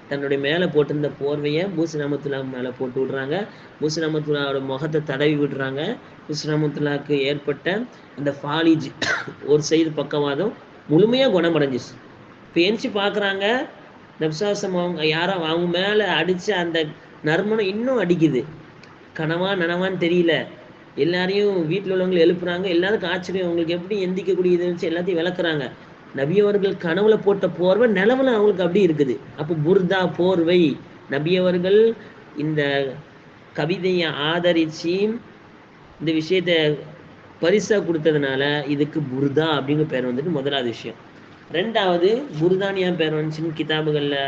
தன்னுடைய மேலே போட்டிருந்த போர்வையை பூசி ரஹ்மத்துல்லாஹ் மேலே போட்டு விடுறாங்க. பூசி ரஹ்மத்துல்லாஹோட முகத்தை தடவி விடுறாங்க. பூசி ரஹ்மத்துல்லாஹ்க்கு ஏற்பட்ட அந்த ஃபாலிஜ், ஒரு சைடு பக்கவாதம் முழுமையாக குணமடைஞ்சிச்சு. இப்போ எந்திச்சு பார்க்குறாங்க, நப்சாசம் அவங்க யாரோ அவங்க மேலே அடித்த அந்த நறுமணம் இன்னும் அடிக்குது. நனவான்னு தெரியல. எல்லாரையும் வீட்டில் உள்ளவங்களை எழுப்புறாங்க. எல்லாருக்கும் ஆச்சரியம். அவங்களுக்கு எப்படி எந்திக்கக்கூடிய இது இருந்துச்சு, எல்லாத்தையும் விளக்குறாங்க. நபி அவர்கள் கனவுல போட்ட போர்வை நிலவுல அவங்களுக்கு அப்படி இருக்குது. அப்போ புர்தா போர்வை. நபி அவர்கள் இந்த கவிதையை ஆதரித்து இந்த விஷயத்தை பரிசாக கொடுத்ததுனால இதுக்கு புர்தா அப்படிங்கிற பேர் வந்துட்டு முதலாவது விஷயம். 2வது புர்தானியா பேர் வந்துச்சுன்னு கிதாபுகளில்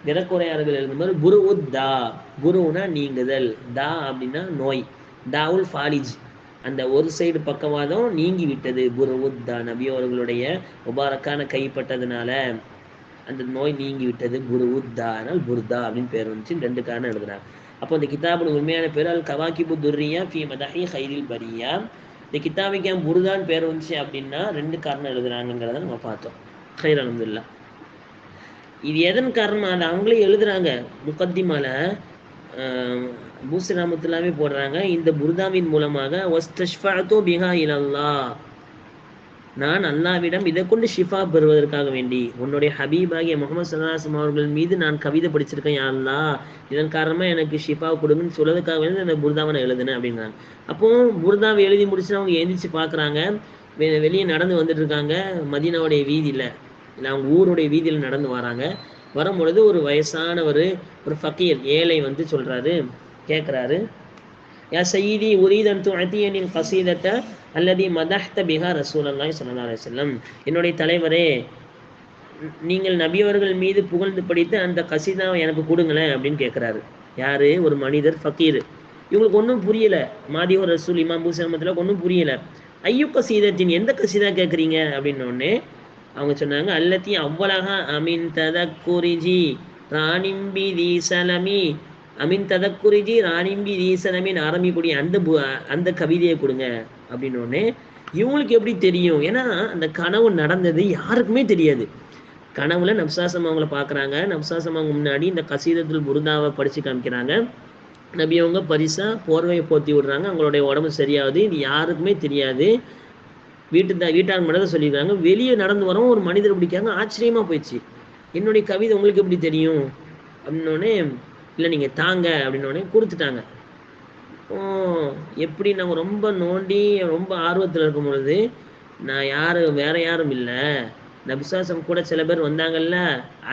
விரக்குறையாளர்கள் எழுதும் போது புருவுத்தா. புருனா நீங்குதல், தா அப்படின்னா நோய், தாவுல் ஃபாலிஜ் அந்த ஒரு சைடு பக்கவாதம் நீங்கி விட்டது. புருவுத்தா நபி அவர்களுடைய முபாரக்கான கைப்பட்டதுனால அந்த நோய் நீங்கி விட்டது. புருவுத்தா, அதனால் புர்தா அப்படின்னு பேர் வந்துச்சு. 2 காரணம் எழுதுறாங்க. அப்போ இந்த கிதாபோட உண்மையான பேர் அல் கவாகிபு துர்ரியா ஃபி மதஹி ஹைரில் பரியா. இந்த கிதாபுக்கு ஏன் புர்தான் பேர் வந்துச்சு அப்படின்னா 2 காரணம் எழுதுறாங்கிறத நம்ம பார்த்தோம். ஹைர் அல்ஹம்துலில்லாஹ். இது எதன் காரணம் அதை அவங்களே எழுதுறாங்க. முகத்திமால பூசி ரஹ்மத்துல்லாஹ் போடுறாங்க. இந்த புர்தாவின் மூலமாக வஸ்தஷ்ஃபஅது பிஹா இலல்லாஹ், நான் அல்லாஹ்விடம் இதை கொண்டு ஷிஃபா பெறுவதற்காக வேண்டி உன்னுடைய ஹபீபாகிய முஹம்மது ஸல்லல்லாஹு அலைஹி வஸல்லம் அவர்கள் மீது நான் கவிதை படிச்சிருக்கேன். யா அல்லாஹ், இதன் காரணமாக எனக்கு ஷிஃபா கொடுங்கன்னு சொல்றதுக்காக வேண்டி அந்த புர்தாவை நான் எழுதுனேன் அப்படிங்கிறாங்க. அப்போ புர்தாவை எழுதி முடிச்சு அவங்க எந்திரிச்சு பார்க்குறாங்க. வெளியே நடந்து வந்துட்டு இருக்காங்க, மதீனாவுடைய வீதியில், இல்லை அவங்க ஊருடைய வீதியில் நடந்து வராங்க. வரும்பொழுது ஒரு வயசானவர், ஒரு ஃபக்கீர், ஏழை வந்து சொல்கிறாரு, கேட்குறாரு, யா சையீதி உரீதன் துஅதியனில் கசீதத்த அல்லதி மதஹ்த பிஹா ரசூலல்லாஹி ஸல்லல்லாஹு அலைஹி வஸல்லம். என்னுடைய தலைவரே, நீங்கள் நபியவர்கள் மீது புகழ்ந்து படித்து அந்த கசீதாவை எனக்கு கொடுங்களேன் அப்படின்னு கேட்குறாரு. யாரு? ஒரு மனிதர், ஃபக்கீர். இவங்களுக்கு ஒன்றும் புரியல. மாதியூர் ரசூல் இமாம் பூசமத்தில் ஒன்றும் புரியல. ஐயு கசீதத்தின், எந்த கசீதா கேட்குறீங்க அப்படின்னோடனே அவங்க சொன்னாங்க, அல்லத்தி அவ்வளக அமின் ததக்குரிஜி ராணிம்பி தீசலமி, அமின் ததக்குரிஜி ராணிம்பி தீசலமின்னு ஆரம்பிக்கூடிய அந்த கவிதையை கொடுங்க அப்படின்னோடனே இவங்களுக்கு எப்படி தெரியும்? ஏன்னா அந்த கனவு நடந்தது யாருக்குமே தெரியாது. கனவுல நப்சாசம் அவங்கள பார்க்குறாங்க. நப்சாசம் அவங்க முன்னாடி இந்த கசீதத்துல் புருதாவை படித்து காமிக்கிறாங்க. நபி அவங்க பரிசா போர்வையை போத்தி விடுறாங்க. அவங்களுடைய உடம்பு சரியாகுது. இது யாருக்குமே தெரியாது. வீட்டார் மட்டும் தான் சொல்லியிருக்காங்க. வெளியே நடந்து வரோம், ஒரு மனிதர் பிடிக்காங்க. ஆச்சரியமாக போயிடுச்சு. என்னுடைய கவிதை உங்களுக்கு எப்படி தெரியும் அப்படின்னோடனே, இல்லை நீங்கள் தாங்க அப்படின்னோடனே கொடுத்துட்டாங்க. எப்படி நம்ம ரொம்ப நோண்டி ரொம்ப ஆர்வத்தில் இருக்கும் பொழுது, நான் வேற யாரும் இல்லை, நபிசாசம் கூட சில பேர் வந்தாங்கல்ல,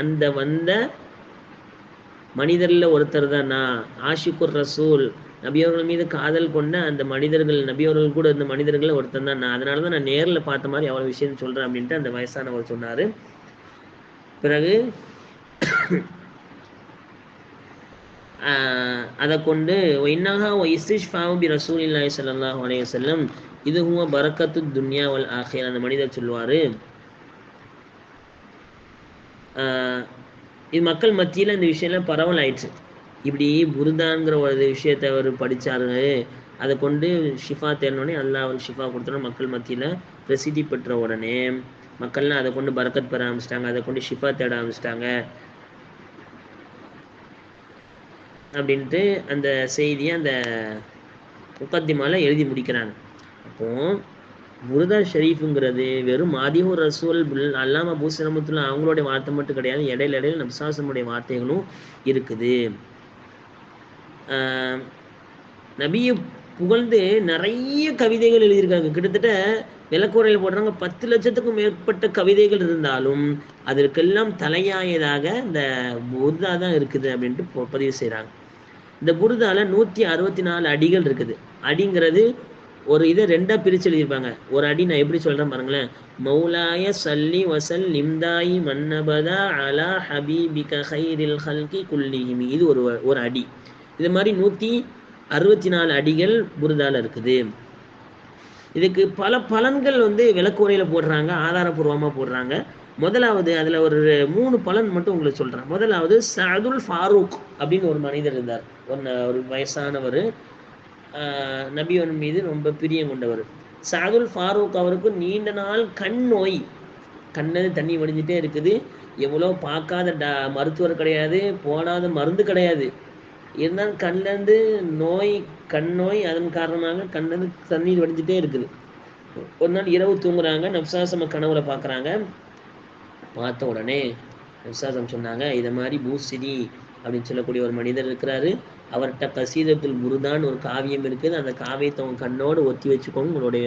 அந்த வந்த மனிதர்ல ஒருத்தர் தான் நான், ஆஷிகுர் ரசூல், நபியவர்கள் மீது காதல் கொண்ட அந்த மனிதர்கள், நபியவர்கள் கூட இந்த மனிதர்கள் ஒருத்தர் தான் நான். அதனால தான் நான் நேரில் பார்த்த மாதிரி அவ்வளோ விஷயம் சொல்கிறேன் அப்படின்ட்டு அந்த வயசானவர் சொன்னார். பிறகு அதை கொண்டு இன்னஹா இஸ்திஷ்ஃபாஉ பி ரசூலில்லாஹி ஸல்லல்லாஹு அலைஹி வஸல்லம் இது ஹுவ பரக்கத்து துன்யா வல் ஆখিরা. அந்த மனிதர் சொல்லுவார், இது மக்கள் மத்தியில் இந்த விஷயம்லாம் பரவல் ஆயிடுச்சு. இப்படி புருதான்கிற ஒரு விஷயத்தை அவர் படித்தாரு, அதை கொண்டு ஷிஃபா தேர்னோடனே அல்லாஹ் அவர் ஷிஃபா கொடுத்தோன்னு மக்கள் மத்தியில் பிரசித்தி பெற்ற உடனே மக்கள்லாம் அதை கொண்டு பரக்கத் பெற ஆரம்பிச்சிட்டாங்க, அதை கொண்டு ஷிஃபா தேட ஆரம்பிச்சிட்டாங்க அப்படின்ட்டு அந்த செய்தியை அந்த முகத்திமால எழுதி முடிக்கிறாங்க. அப்போ புருதா ஷரீஃபுங்கிறது வெறும் மாதியூர் ரசூல் அல்லாமா பூசரமத்துல அவங்களுடைய வார்த்தை மட்டும் கிடையாது, இடையில நப்சாசனுடைய வார்த்தைகளும் இருக்குது. நபியை புகழ்ந்து நிறைய கவிதைகள் எழுதியிருக்காங்க. கிட்டத்தட்ட விளக்குறையில் போடுறாங்க 10 லட்சத்துக்கும் மேற்பட்ட கவிதைகள் இருந்தாலும் அதற்கெல்லாம் தலையாயதாக இந்த புருதா தான் இருக்குது அப்படின்ட்டு பதிவு செய்கிறாங்க. இந்த புருதால 164 அடிகள் இருக்குது. அடிங்கிறது ஒரு இதை 2ஆ பிரித்து எழுதியிருப்பாங்க. ஒரு அடி நான் எப்படி சொல்கிறேன் பாருங்களேன். மௌலாய சல்லி வசல் லிம்தாயி மன்னபதா அலா ஹபீபிக ஹைரில் ஹல்கி குல்லிஹிமி, இது ஒரு அடி. இது மாதிரி 164 அடிகள் புருதால இருக்குது. இதுக்கு பல பலன்கள் விளக்குறையில் போடுறாங்க, ஆதாரபூர்வமாக போடுறாங்க. முதலாவது அதில் ஒரு 3 பலன் மட்டும் உங்களுக்கு சொல்கிறேன். முதலாவது சஅதுல் ஃபாரூக் அப்படின்னு ஒரு மனிதர் இருந்தார். ஒரு வயசானவர், நபியோன் மீது ரொம்ப பிரியம் கொண்டவர். சஅதுல் ஃபாரூக் அவருக்கு நீண்ட நாள் கண் நோய், கண்ணது தண்ணி வடிஞ்சிட்டே இருக்குது. எவ்வளோ பார்க்காத மருத்துவர் கிடையாது, போடாத மருந்து கிடையாது. இருந்தாலும் கண்ணிலேருந்து கண் நோய், அதன் காரணமாக கண்ணிலேருந்து தண்ணீர் வடிஞ்சிட்டே இருக்குது. ஒரு நாள் இரவு தூங்குறாங்க, நப்சாசம கனவுல பார்க்குறாங்க. பார்த்த உடனே நப்சாசம் சொன்னாங்க, இதை மாதிரி பூசிரி அப்படின்னு சொல்லக்கூடிய ஒரு மனிதர் இருக்கிறாரு, அவர்கிட்ட கசீதத்துல் புருதான் ஒரு காவியம் இருக்குது, அந்த காவியத்தை உங்க கண்ணோடு ஒத்தி வச்சுக்கோங்க, உங்களுடைய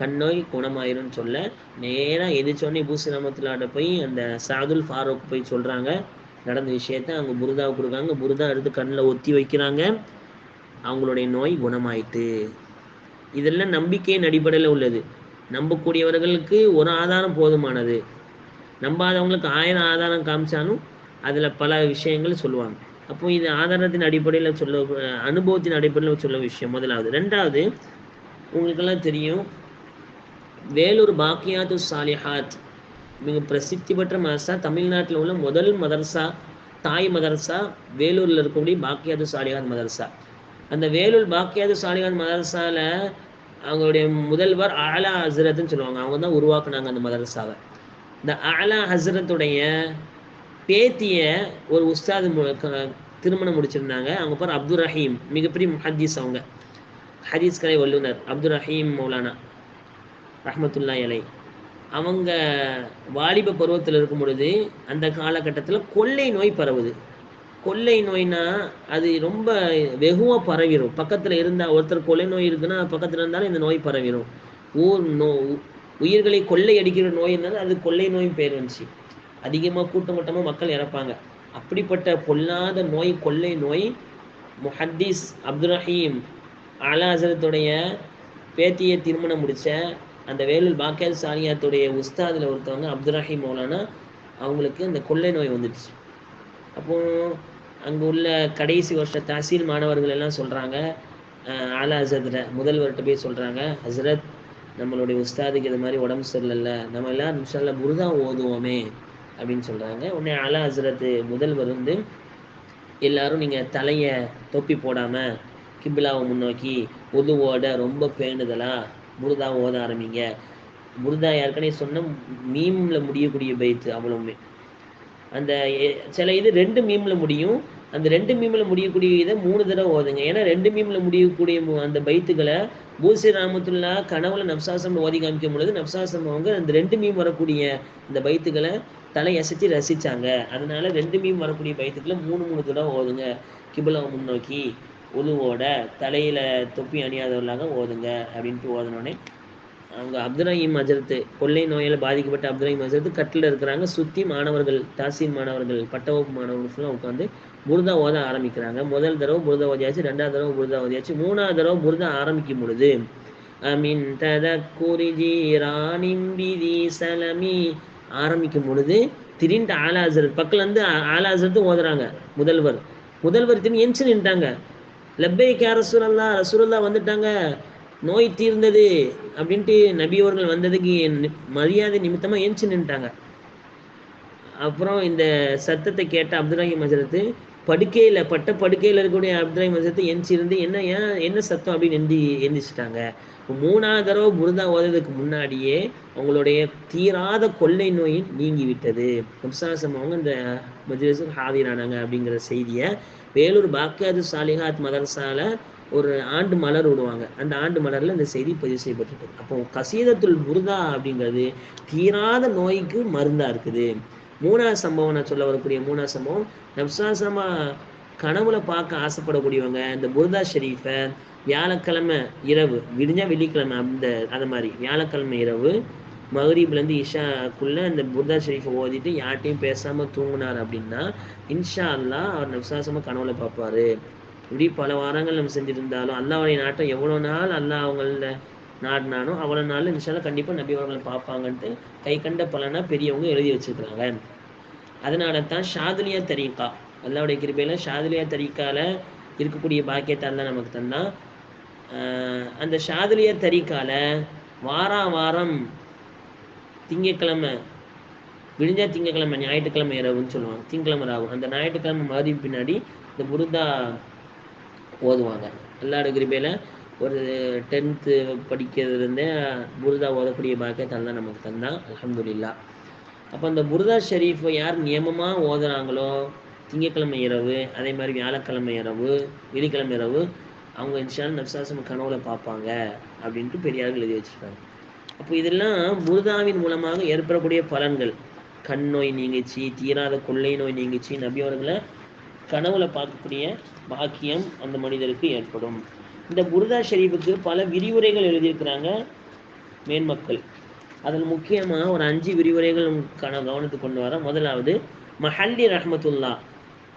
கண்ணோய் குணமாயிரும்னு சொல்ல நேராக எதிர்ச்சோடனே பூசிராமத்துலாட்ட போய் அந்த சஅதுல் ஃபாரூக் போய் சொல்கிறாங்க நடந்த விஷயத்த. அவங்க புருதாவை கொடுக்காங்க, புருதா எடுத்து கண்ணில் ஒத்தி வைக்கிறாங்க, அவங்களுடைய நோய் குணமாயிட்டு. இதெல்லாம் நம்பிக்கையின் அடிப்படையில் உள்ளது. நம்பக்கூடியவர்களுக்கு ஒரு ஆதாரம் போதுமானது, நம்பாதவங்களுக்கு 1000 ஆதாரம் காமிச்சாலும் அதில் பல விஷயங்கள் சொல்லுவாங்க. அப்போ இது ஆதாரத்தின் அடிப்படையில் அனுபவத்தின் அடிப்படையில் சொல்ல விஷயம் முதலாவது. ரெண்டாவது, உங்களுக்கெல்லாம் தெரியும், வேலூர் பாக்கியாத்து சாலிஹாத் மிக பிரசித்தி பெற்ற மதரசா, தமிழ்நாட்டில் உள்ள முதல் மதரசா, தாய் மதரசா வேலூரில் இருக்கக்கூடிய பாக்கியாத்து சாலிஹாத் மதரசா. அந்த வேலூர் பாக்கியாத்து சாலிஹாத் மதரசாவில் அவங்களுடைய முதல்வர் ஆலா ஹசரத்னு சொல்லுவாங்க, அவங்க தான் உருவாக்குனாங்க அந்த மதரசாவை. இந்த ஆலா ஹசரத்துடைய பேத்திய ஒரு உஸ்தாது திருமணம் முடிச்சிருந்தாங்க. அவங்க பேர் அப்துல் ரஹீம், மிகப்பெரிய முஹத்தீஸ், அவங்க ஹதீஸ் கலை வல்லுனர் அப்துல் ரஹீம் மௌலானா ரஹ்மத்துல்லாஹி அலைஹி. அவங்க வாலிப பருவத்தில் இருக்கும் பொழுது அந்த காலகட்டத்தில் கொள்ளை நோய் பரவுது. கொள்ளை நோய்னா அது ரொம்ப வெகுவாக பரவிடும். பக்கத்தில் இருந்தால் ஒருத்தர் கொள்ளை நோய் இருக்குன்னா பக்கத்தில் இருந்தாலும் இந்த நோய் பரவிடும். உயிர்களை கொள்ளை அடிக்கிற நோயினால அது கொள்ளை நோயும் பேர் வந்துச்சு. அதிகமாக கூட்டமாக மக்கள் இறப்பாங்க. அப்படிப்பட்ட பொல்லாத நோய், கொள்ளை நோய் முஹத்தீஸ் அப்துல் ரஹீம் ஆலா ஹஸரத்துடைய பேத்தியை திருமணம் முடித்த அந்த வேலூர் பாக்கியாத் சாலியாத்துடைய உஸ்தாதில் ஒருத்தவங்க அப்துல் ரஹீம் மௌலானா, அவங்களுக்கு அந்த கொள்ளை நோய் வந்துடுச்சு. அப்போது அங்கே உள்ள கடைசி வருஷ தஹசீல் மாணவர்கள் எல்லாம் சொல்கிறாங்க, ஆலா ஹஸரத்தில் முதல்வர்கிட்ட போய் சொல்கிறாங்க, ஹஸரத் நம்மளுடைய உஸ்தாதுக்கு இது மாதிரி உடம்பு சரியில்லை, நம்ம எல்லாம் இன்ஷால்லா புர்தா ஓதுவோமே அப்படின்னு சொல்கிறாங்க. உடனே ஆலா ஹஸரத் முதல்வர் வந்து, எல்லாரும் நீங்கள் தலையை தொப்பி போடாமல் கிபிலாவை முன்னோக்கி உதுவோட ரொம்ப பேணுதலாக புர்தா ஓத ஆரம்பிங்க. புர்தா ஏற்கனவே சொன்ன மீமில் முடியக்கூடிய பைத்து அவ்வளவுமே. அந்த சில இது 2 மீமில் முடியும். அந்த 2 மீமில் முடியக்கூடிய இதை 3 தடவை ஓதுங்க. ஏன்னா 2 மீமில் முடியக்கூடிய அந்த பைத்துக்களை பூசி ரஹ்மத்துல்லாஹ் கனவுல நப்சாசம் ஓதி காமிக்கும் பொழுது நப்சாசம் அவங்க அந்த 2 மீம் வரக்கூடிய இந்த பைத்துக்களை தலையசைச்சு ரசித்தாங்க. அதனால 2 மீம் வரக்கூடிய பைத்துக்களை 3 தடவை ஓதுங்க. கிபிலாவை முன்னோக்கி உழுவோட தலையில் தொப்பி அணியாதவர்களாக ஓதுங்க அப்படின்ட்டு ஓதுனோடனே அவங்க அப்துல் ரஹீம் ஹஸரத் கொள்ளை நோயால் பாதிக்கப்பட்ட அப்துல் ரஹீம் ஹஸரத் கட்டில் இருக்கிறாங்க. சுற்றி மாணவர்கள், தாசீல் மாணவர்கள், பட்டவகுப்பு மாணவர்கள் ஃபுல்லாக உட்காந்து புர்தா ஓத ஆரம்பிக்கிறாங்க. முதல் தடவை புர்தா ஓதியாச்சு, 2வது தடவை புர்தா ஓதியாச்சு, 3வது தடவை புர்தா ஆரம்பிக்கும் பொழுது அமின் ததக்குரி ஜீரானின் பிதி சலமி ஆரம்பிக்கும் பொழுது திடீர்னு ஆலா ஹஸரத் பக்கத்துலேருந்து ஆலா ஹஸரத் ஓதுறாங்க. முதல்வர் திடீர்னு எஞ்சி நின்ட்டாங்க. லப்பைக் யா ரசூலல்லாஹ், ரசூலுல்லாஹ் வந்துட்டாங்க, நோய் தீர்ந்தது அப்படின்ட்டு நபி அவர்கள் வந்ததுக்கு மரியாதை நிமித்தமாக எஞ்சி நின்ட்டாங்க. அப்புறம் இந்த சத்தத்தை கேட்ட அப்துல் ரஹீம் ஹஸரத் படுக்கையில் இருக்கக்கூடிய அப்துல் ரஹீம் ஹஸரத் எஞ்சி இருந்து என்ன சத்தம் அப்படின்னு எந்திரிச்சிட்டாங்க. 3வது தடவை புர்தா ஓதுறதுக்கு முன்னாடியே அவங்களுடைய தீராத கொள்ளை நோய் நீங்கி விட்டது. நப்சாசம் அவங்க இந்த மஜ்லிஸுக்கு ஹாதிரானாங்க அப்படிங்கிற செய்தியை வேலூர் பாக்கியாத் சாலிஹாத் மதரசால ஒரு ஆண்டு மலர் விடுவாங்க. அந்த ஆண்டு மலரில் இந்த செய்தி பதிவு செய்யப்பட்டிருக்கு. அப்போ கசீதத்துல் புர்தா அப்படிங்கிறது தீராத நோய்க்கு மருந்தாக இருக்குது. 3வது சம்பவம் நான் சொல்ல வரக்கூடிய 3வது சம்பவம், நப்சாசமா கனவுல பார்க்க ஆசைப்படக்கூடியவங்க இந்த புர்தா ஷெரீஃபை வியாழக்கிழமை இரவு, விடிஞ்சா வெள்ளிக்கிழமை அது மாதிரி வியாழக்கிழமை இரவு மகரீப்லேருந்து இஷாக்குள்ளே இந்த புர்தா ஷெரீஃபை ஓதிட்டு யார்ட்டையும் பேசாமல் தூங்கினார் அப்படின்னா இன்ஷா அல்லாஹ் அவர் நப்சாசமாக கனவுல பார்ப்பார். இப்படி பல வாரங்கள் நம்ம செஞ்சுருந்தாலும் அல்லாஹ்வுடைய நாட்டம் எவ்வளோ நாள் அல்லாஹ் அவங்கள நாடினானோ அவ்வளோ நாள் இன்ஷால்லா கண்டிப்பாக நபி அவர்களை பார்ப்பாங்கன்ட்டு கை கண்ட பலனாக பெரியவங்க எழுதி வச்சுருக்கிறாங்க. அதனால தான் ஷாதுலியா தரீக்கா, அல்லாஹ்வுடைய கிருபையில் ஷாதுலியா தரீக்காவில் இருக்கக்கூடிய பாக்கியத்தை அல்லாஹ் நமக்கு தந்தான். அந்த ஷாதுலியா தரீக்காவில் வாரம் திங்கக்கிழமை விடிஞ்சா திங்கக்கிழமை ஞாயிற்றுக்கிழமை இரவுன்னு சொல்லுவாங்க, திங்கக்கிழமை ராவு, அந்த ஞாயிற்றுக்கிழமை மாதிரி பின்னாடி இந்த புர்தா ஓதுவாங்க. அல்லாஹ்வுடைய கிருபையில் ஒரு 10th படிக்கிறதுலேருந்தே புர்தா ஓதக்கூடிய பாக்கியத்தை அல்லாஹ் நமக்கு தந்தான், அல்ஹம்துலில்லாஹ். அப்போ அந்த புர்தா ஷெரீஃபை யார் நியமமாக ஓதுறாங்களோ திங்கக்கிழமை இரவு, அதே மாதிரி வியாழக்கிழமை இரவு, வெள்ளிக்கிழமை இரவு அவங்க இன்ஷால்லா நப்சாசம் கனவுல பார்ப்பாங்க அப்படின்ட்டு பெரியார்கள் எழுதி வச்சுருக்காங்க. அப்போ இதெல்லாம் புர்தாவின் மூலமாக ஏற்படக்கூடிய பலன்கள். கண் நோய் நீங்கிச்சு, தீராத கொள்ளை நோய் நீங்கிச்சு, நபி அவர்களை கனவுல பார்க்கக்கூடிய பாக்கியம் அந்த மனிதருக்கு ஏற்படும். இந்த புர்தா ஷெரீஃபுக்கு பல விரிவுரைகள் எழுதியிருக்கிறாங்க மேன்மக்கள். அதில் முக்கியமாக ஒரு 5 விரிவுரைகள் கவனத்துக்கு கொண்டு வர. முதலாவது மஹல்லி ரஹ்மத்துல்லா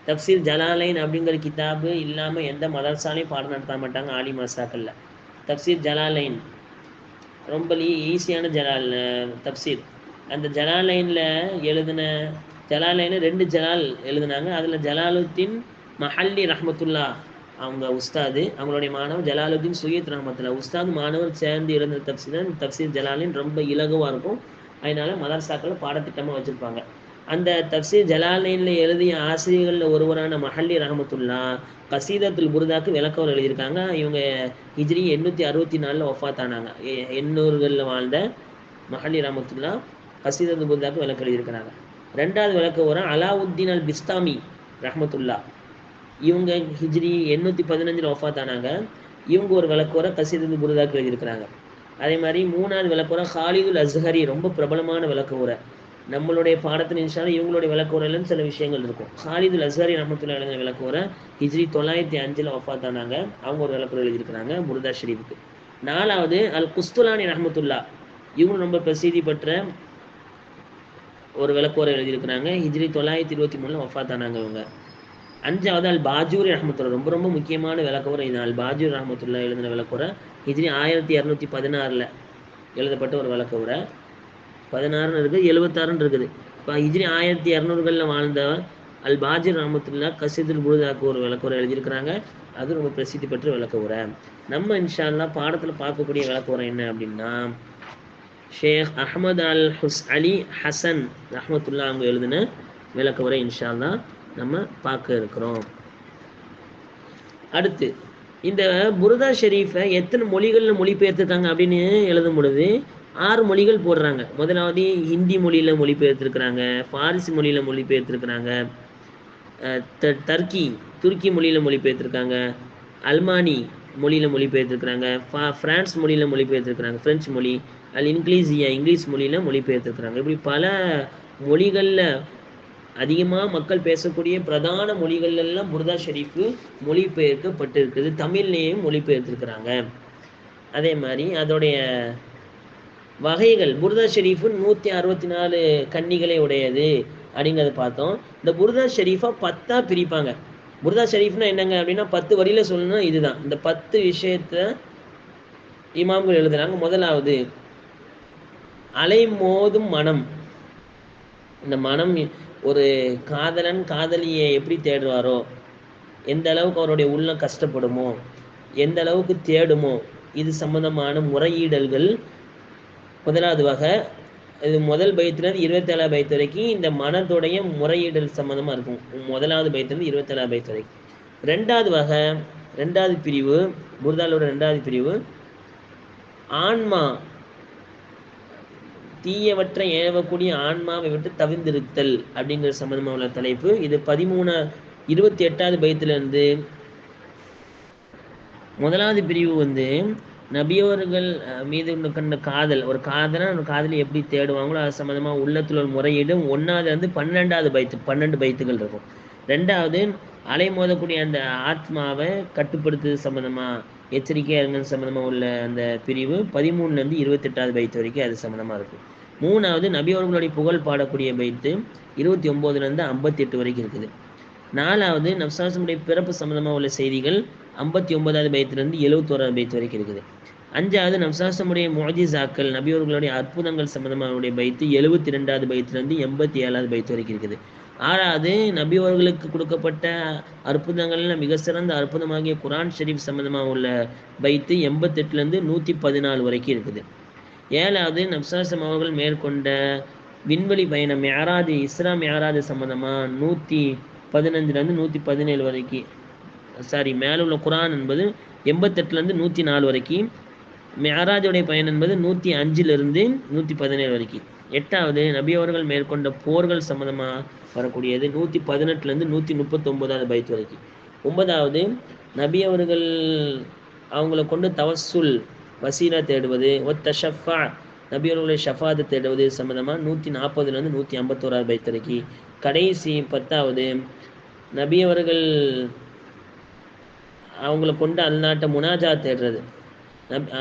தப்சீர் ஜலாலைன் அப்படிங்கிற கிதாபு இல்லாமல் எந்த மதரசாலையும் பாடம் நடத்த மாட்டாங்க ஆலிமாசாக்கல்ல. தப்சீர் ஜலாலைன் ரொம்ப ஈஸியான தப்சீர். அந்த ஜலாலைனில் எழுதின ஜலாலைனில் 2 ஜலால் எழுதினாங்க. அதில் ஜலாலுத்தீன் மஹல்லி ரஹ்மத்துல்லா அவங்க உஸ்தாது, அவங்களுடைய மாணவர் ஜலாலுத்தீன் சுயத் ரஹ்மத்துல்லா உஸ்தாது மாணவர் சேர்ந்து எழுதின தப்சீர் தான் தப்சீர் ஜலாலைன். ரொம்ப இலகுவாக இருக்கும், அதனால மதரசாக்களை பாடத்திட்டமாக வச்சுருப்பாங்க. அந்த தப்சீர் ஜலாலைனில் எழுதிய ஆசிரியர்களில் ஒருவரான மஹல்லி ரஹ்மத்துல்லா கசீதத்துல் புர்தாக்கு விளக்கம் எழுதியிருக்காங்க. இவங்க ஹிஜ்ரி 864 வஃபாத் ஆனாங்க. 800களில் வாழ்ந்த மஹல்லி ரஹ்மத்துல்லா கசீதத்துல் புர்தாக்கு விளக்கம் எழுதியிருக்கிறாங்க. 2வது விளக்க உரை அலாவுத்தீன் அல் பிஸ்தாமி ரஹ்மத்துல்லா, இவங்க ஹிஜ்ரி 815 வஃபாத் ஆனாங்க. இவங்க ஒரு விளக்குவரை கசீதத்துல் புர்தாக்கு எழுதியிருக்கிறாங்க. அதே மாதிரி 3வது விளக்குவரை ஹாலிதுல் அஸ்ஹரி, ரொம்ப பிரபலமான விளக்குவரை. நம்மளுடைய பாடத்தின் இன்ஷால்லா இவங்களுடைய விளக்குவரையிலும் சில விஷயங்கள் இருக்கும். ஹாலிதுல் அஸ்ஹரி ரஹ்மத்துல்லாஹி எழுதின விளக்குவரை ஹிஜ்ரி 905 வஃபாத் ஆனாங்க. அவங்க ஒரு விளக்குவரை எழுதியிருக்கிறாங்க புர்தா ஷெரீஃபுக்கு. 4வது அல் குஸ்துலானி ரஹ்மத்துல்லா, இவங்க ரொம்ப பிரசித்தி பெற்ற ஒரு விளக்குரை எழுதியிருக்கிறாங்க. ஹிஜ்ரி 923 வஃபாத்தானாங்க இவங்க. அஞ்சாவது அல் பாஜூரி ரஹ்மத்துல்லா, ரொம்ப ரொம்ப முக்கியமான விளக்குரை இது. அல் பாஜூரி ரஹ்மத்துல்லா எழுதின விளக்குரை ஹிஜ்ரி 1216 எழுதப்பட்ட ஒரு விளக்குரை. 16 இருக்குது, 76 இருக்குது. இப்போ ஹிஜ்ரி 1200 வாழ்ந்த அல் பாஜூரி ரஹ்மத்துல்லா கசீதுல் புருதாக்கு ஒரு விளக்குரை எழுதியிருக்கிறாங்க. அது ரொம்ப பிரசித்தி பெற்ற விளக்குரை. நம்ம இன்ஷா அல்லாஹ் பாடத்தில் பார்க்கக்கூடிய விளக்குரை என்ன அப்படின்னா, ஷேக் அஹ்மத் அலி ஹசன் ரஹ்மத்துல்லா அவங்க எழுதின விளக்குரை இன்ஷா அல்லாஹ் நம்ம பார்க்க இருக்கிறோம். அடுத்து இந்த புருதா ஷெரீஃபை எத்தனை மொழிகளில் மொழிபெயர்த்துருக்காங்க அப்படின்னு எழுதும் பொழுது 6 மொழிகள் போடுறாங்க. முதலாவது ஹிந்தி மொழியில் மொழிபெயர்த்துருக்கிறாங்க, ஃபாரிசி மொழியில் மொழிபெயர்த்துருக்கிறாங்க, துருக்கி மொழியில் மொழிபெயர்த்துருக்காங்க, அல்மானி மொழியில் மொழிபெயர்த்துருக்கிறாங்க, பிரான்ஸ் மொழியில் மொழிபெயர்த்துருக்கிறாங்க, பிரெஞ்சு மொழி, இங்கிலீஷ் மொழியில் மொழிபெயர்த்துருக்கிறாங்க. இப்படி பல மொழிகளில் அதிகமாக மக்கள் பேசக்கூடிய பிரதான மொழிகள் எல்லாம் புருதா ஷெரீஃபு மொழிபெயர்க்கப்பட்டிருக்குது. தமிழ்லேயும் மொழிபெயர்த்துருக்கிறாங்க. அதே மாதிரி அதோடைய வகைகள், புருதா ஷெரீஃபு 164 கன்னிகளை உடையது அப்படிங்கிறத பார்த்தோம். இந்த புருதா ஷெரீஃபை 10 பிரிப்பாங்க. புருதா ஷெரீஃப்னா என்னங்க அப்படின்னா 10 வரியில் சொல்லணும்னா இதுதான். இந்த 10 விஷயத்த இமாம்கள் எழுதுறாங்க. முதலாவது அலை மோதும் மனம். இந்த மனம் ஒரு காதலன் காதலியை எப்படி தேடுவாரோ, எந்த அளவுக்கு அவருடைய உள்ளம் கஷ்டப்படுமோ, எந்த அளவுக்கு தேடுமோ, இது சம்பந்தமான முறையீடல்கள் முதலாவது வகை. இது முதல் பைத்துலேருந்து 27 பைத்து வரைக்கும் இந்த மனத்துடைய முறையீடல் சம்மந்தமாக இருக்கும். முதலாவது பைத்துலேருந்து 27 பைத்து வரைக்கும். ரெண்டாவது வகை, ரெண்டாவது பிரிவு, புருதாலோட ரெண்டாவது பிரிவு ஆன்மா, தீயவற்றை ஏவக்கூடிய ஆன்மாவை விட்டு தவிர்ந்திருத்தல் அப்படிங்கிற சம்பந்தமாக உள்ள தலைப்பு. இது 28வது பைத்திலிருந்து முதலாவது பிரிவு நபியவர்கள் மீது கண்ட காதல், ஒரு காதலன் ஒரு காதலி எப்படி தேடுவாங்களோ அது சம்மந்தமாக உள்ளத்தில் ஒரு முறையீடு. 1வது 12வது பைத்து, 12 பைத்துகள் இருக்கும். ரெண்டாவது அலை மோதக்கூடிய அந்த ஆத்மாவை கட்டுப்படுத்துறது சம்மந்தமாக எச்சரிக்கையாக இருங்க சம்மந்தமாக உள்ள அந்த பிரிவு 13லேருந்து 28வது பைத்து வரைக்கும் அது சம்மந்தமாக இருக்கும். மூணாவது நபியவர்களுடைய புகழ் பாடக்கூடிய பைத்து 29லேருந்து 58 வரைக்கும் இருக்குது. நாலாவது நப்சாசனுடைய பிறப்பு சம்மந்தமாக உள்ள செய்திகள் 59வது பைத்திலிருந்து 71வது பைத்து வரைக்கும் இருக்குது. அஞ்சாவது நப்சாசனுடைய முஅஜிசாக்கள், நபியவர்களுடைய அற்புதங்கள் சம்மந்தமான பைத்து 72வது பைத்திலிருந்து 87வது பைத்து வரைக்கும் இருக்குது. ஆறாவது நபியவர்களுக்கு கொடுக்கப்பட்ட அற்புதங்கள்ல மிக சிறந்த அற்புதமாகிய குரான் ஷெரீஃப் சம்மந்தமாக உள்ள பைத்து 88லேருந்து 114 வரைக்கும் இருக்குது. ஏழாவது நப்சாசம் அவர்கள் மேற்கொண்ட விண்வெளி பயணம் மிஅராஜ், இஸ்ரா மிஅராஜ் சம்மந்தமாக 115லேருந்து 117 வரைக்கும், மேலே உள்ள குரான் என்பது 88லேருந்து 104 வரைக்கும், மிஅராஜுடைய பயணம் என்பது 105லேருந்து 117 வரைக்கும். எட்டாவது நபி அவர்கள் மேற்கொண்ட போர்கள் சம்மந்தமாக வரக்கூடியது 118லேருந்து 139வது பைத்து வரைக்கும். ஒன்பதாவது நபி அவர்கள் அவங்கள கொண்டு தவசுல் வசீலா தேடுவது, ஒத்தஷஃபா நபியவர்களுடைய ஷஃபாத்தை தேடுவது சம்மந்தமாக 140லேருந்து 151வது பைத்து வரைக்கும். கடைசி 10வது நபியவர்கள் அவங்கள கொண்டு அல்லாட்ட முனாஜா தேடுறது,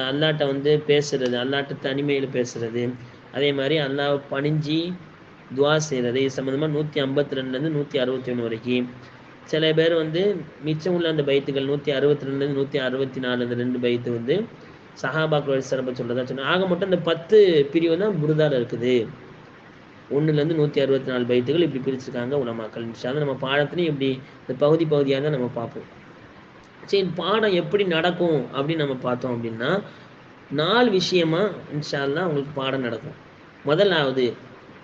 அல்லாட்ட பேசுறது, அல்லாட்ட தனிமையில் பேசுறது, அதே மாதிரி அல்லாஹ் பணிஞ்சி துவா செய்கிறது, இது சம்மந்தமாக 152லேருந்து 161 வரைக்கும். சில பேர் மிச்சம் உள்ள அந்த பைத்துகள் 162லேருந்து 164 அந்த 2 பைத்து சஹாபாக்களோட சிறப்பை சொல்கிறதா சொன்னாங்க. ஆக மட்டும் இந்த 10 பிரிவு தான் புருதால இருக்குது. 1லேருந்து 164 பைத்துகள் இப்படி பிரிச்சிருக்காங்க உலமாக்கள். இன்ஷால்லா நம்ம பாடத்துலையும் இப்படி இந்த பகுதியாக தான் நம்ம பார்ப்போம். சரி, பாடம் எப்படி நடக்கும் அப்படின்னு நம்ம பார்த்தோம் அப்படின்னா 4 விஷயமா இன்ஷால்லா உங்களுக்கு பாடம் நடக்கும். முதலாவது,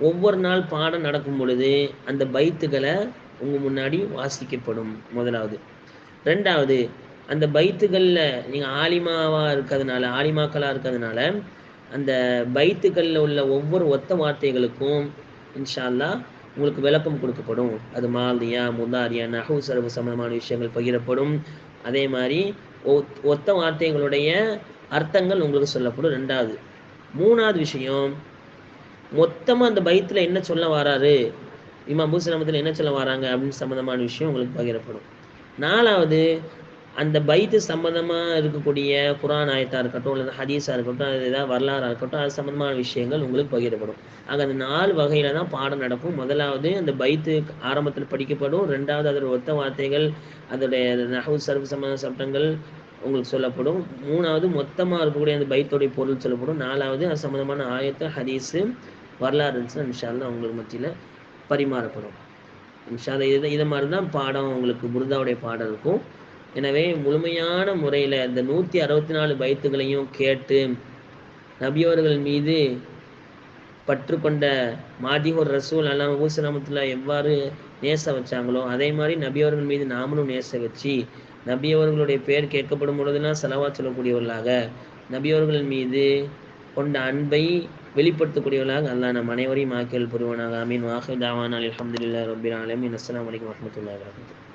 ஒவ்வொரு நாள் பாடம் நடக்கும் பொழுது அந்த பைத்துகளை உங்கள் முன்னாடி வாசிக்கப்படும் முதலாவது. ரெண்டாவது, அந்த பைத்துகளில் நீங்கள் ஆலிமாக்களாக இருக்கிறதுனால அந்த பைத்துகளில் உள்ள ஒவ்வொரு ஒத்த வார்த்தைகளுக்கும் இன்ஷா அல்லாஹ் உங்களுக்கு விளக்கம் கொடுக்கப்படும். அது மாலியா, முதாரியா, நஹு, சரபு சம்பந்தமான விஷயங்கள் பகிரப்படும். அதே மாதிரி ஒத்த வார்த்தைகளுடைய அர்த்தங்கள் உங்களுக்கு சொல்லப்படும். ரெண்டாவது. மூணாவது விஷயம், மொத்தமாக அந்த பைத்தில் என்ன சொல்ல வராரு, இமாம் பூசலமத்தில் என்ன சொல்ல வராங்க அப்படின்னு சம்மந்தமான விஷயம் உங்களுக்கு பகிரப்படும். நாலாவது, அந்த பைத்து சம்பந்தமாக இருக்கக்கூடிய குரான் ஆயத்தாக இருக்கட்டும் அல்லது ஹதீஸாக இருக்கட்டும் அது ஏதாவது வரலாறாக இருக்கட்டும் அது சம்பந்தமான விஷயங்கள் உங்களுக்கு பகிரப்படும். ஆக அந்த 4 வகையில் தான் பாடம் நடக்கும். முதலாவது அந்த பைத்து ஆரம்பத்தில் படிக்கப்படும். ரெண்டாவது அதோட ஒத்த வார்த்தைகள், அதோடைய நஹ்வு சர்ஃப் சம்பந்த சட்டங்கள் உங்களுக்கு சொல்லப்படும். மூணாவது மொத்தமாக இருக்கக்கூடிய அந்த பைத்தோடைய பொருள் சொல்லப்படும். நாலாவது அது சம்பந்தமான ஆயத்து ஹதீஸு வரலாறு இருந்துச்சுன்னா இன்ஷா அல்லாஹ் உங்களுக்கு மத்தியில் பரிமாறப்படும். இன்ஷா அல்லாஹ் இதை மாதிரி தான் பாடம் உங்களுக்கு புர்தாவுடைய பாடம் இருக்கும். எனவே முழுமையான முறையில் இந்த 164 பைத்துகளையும் கேட்டு நபியவர்கள் மீது பற்று கொண்ட மாதிஹுர் ரசூல் அல்லாஹ் ஊசலாமத்துல எவ்வாறு நேச வச்சாங்களோ அதே மாதிரி நபியவர்கள் மீது நாமளும் நேச வச்சு நபியவர்களுடைய பெயர் கேட்கப்படும் பொழுதெல்லாம் செலவாத் சொல்லக்கூடியவர்களாக நபியவர்கள் மீது கொண்ட அன்பை வெளிப்படுத்தக்கூடியவர்களாக அல்லாஹ் நம் அனைவரையும் ஆக்கியல் புரிவானாக. ஆமீன். வாஹிர் தாவானா அல்ஹம்துலில்லாஹி ரப்பில் ஆலமீன். அஸ்ஸலாமு அலைக்கும் வரஹ்மத்துல்லாஹி வபரகாத்துஹு.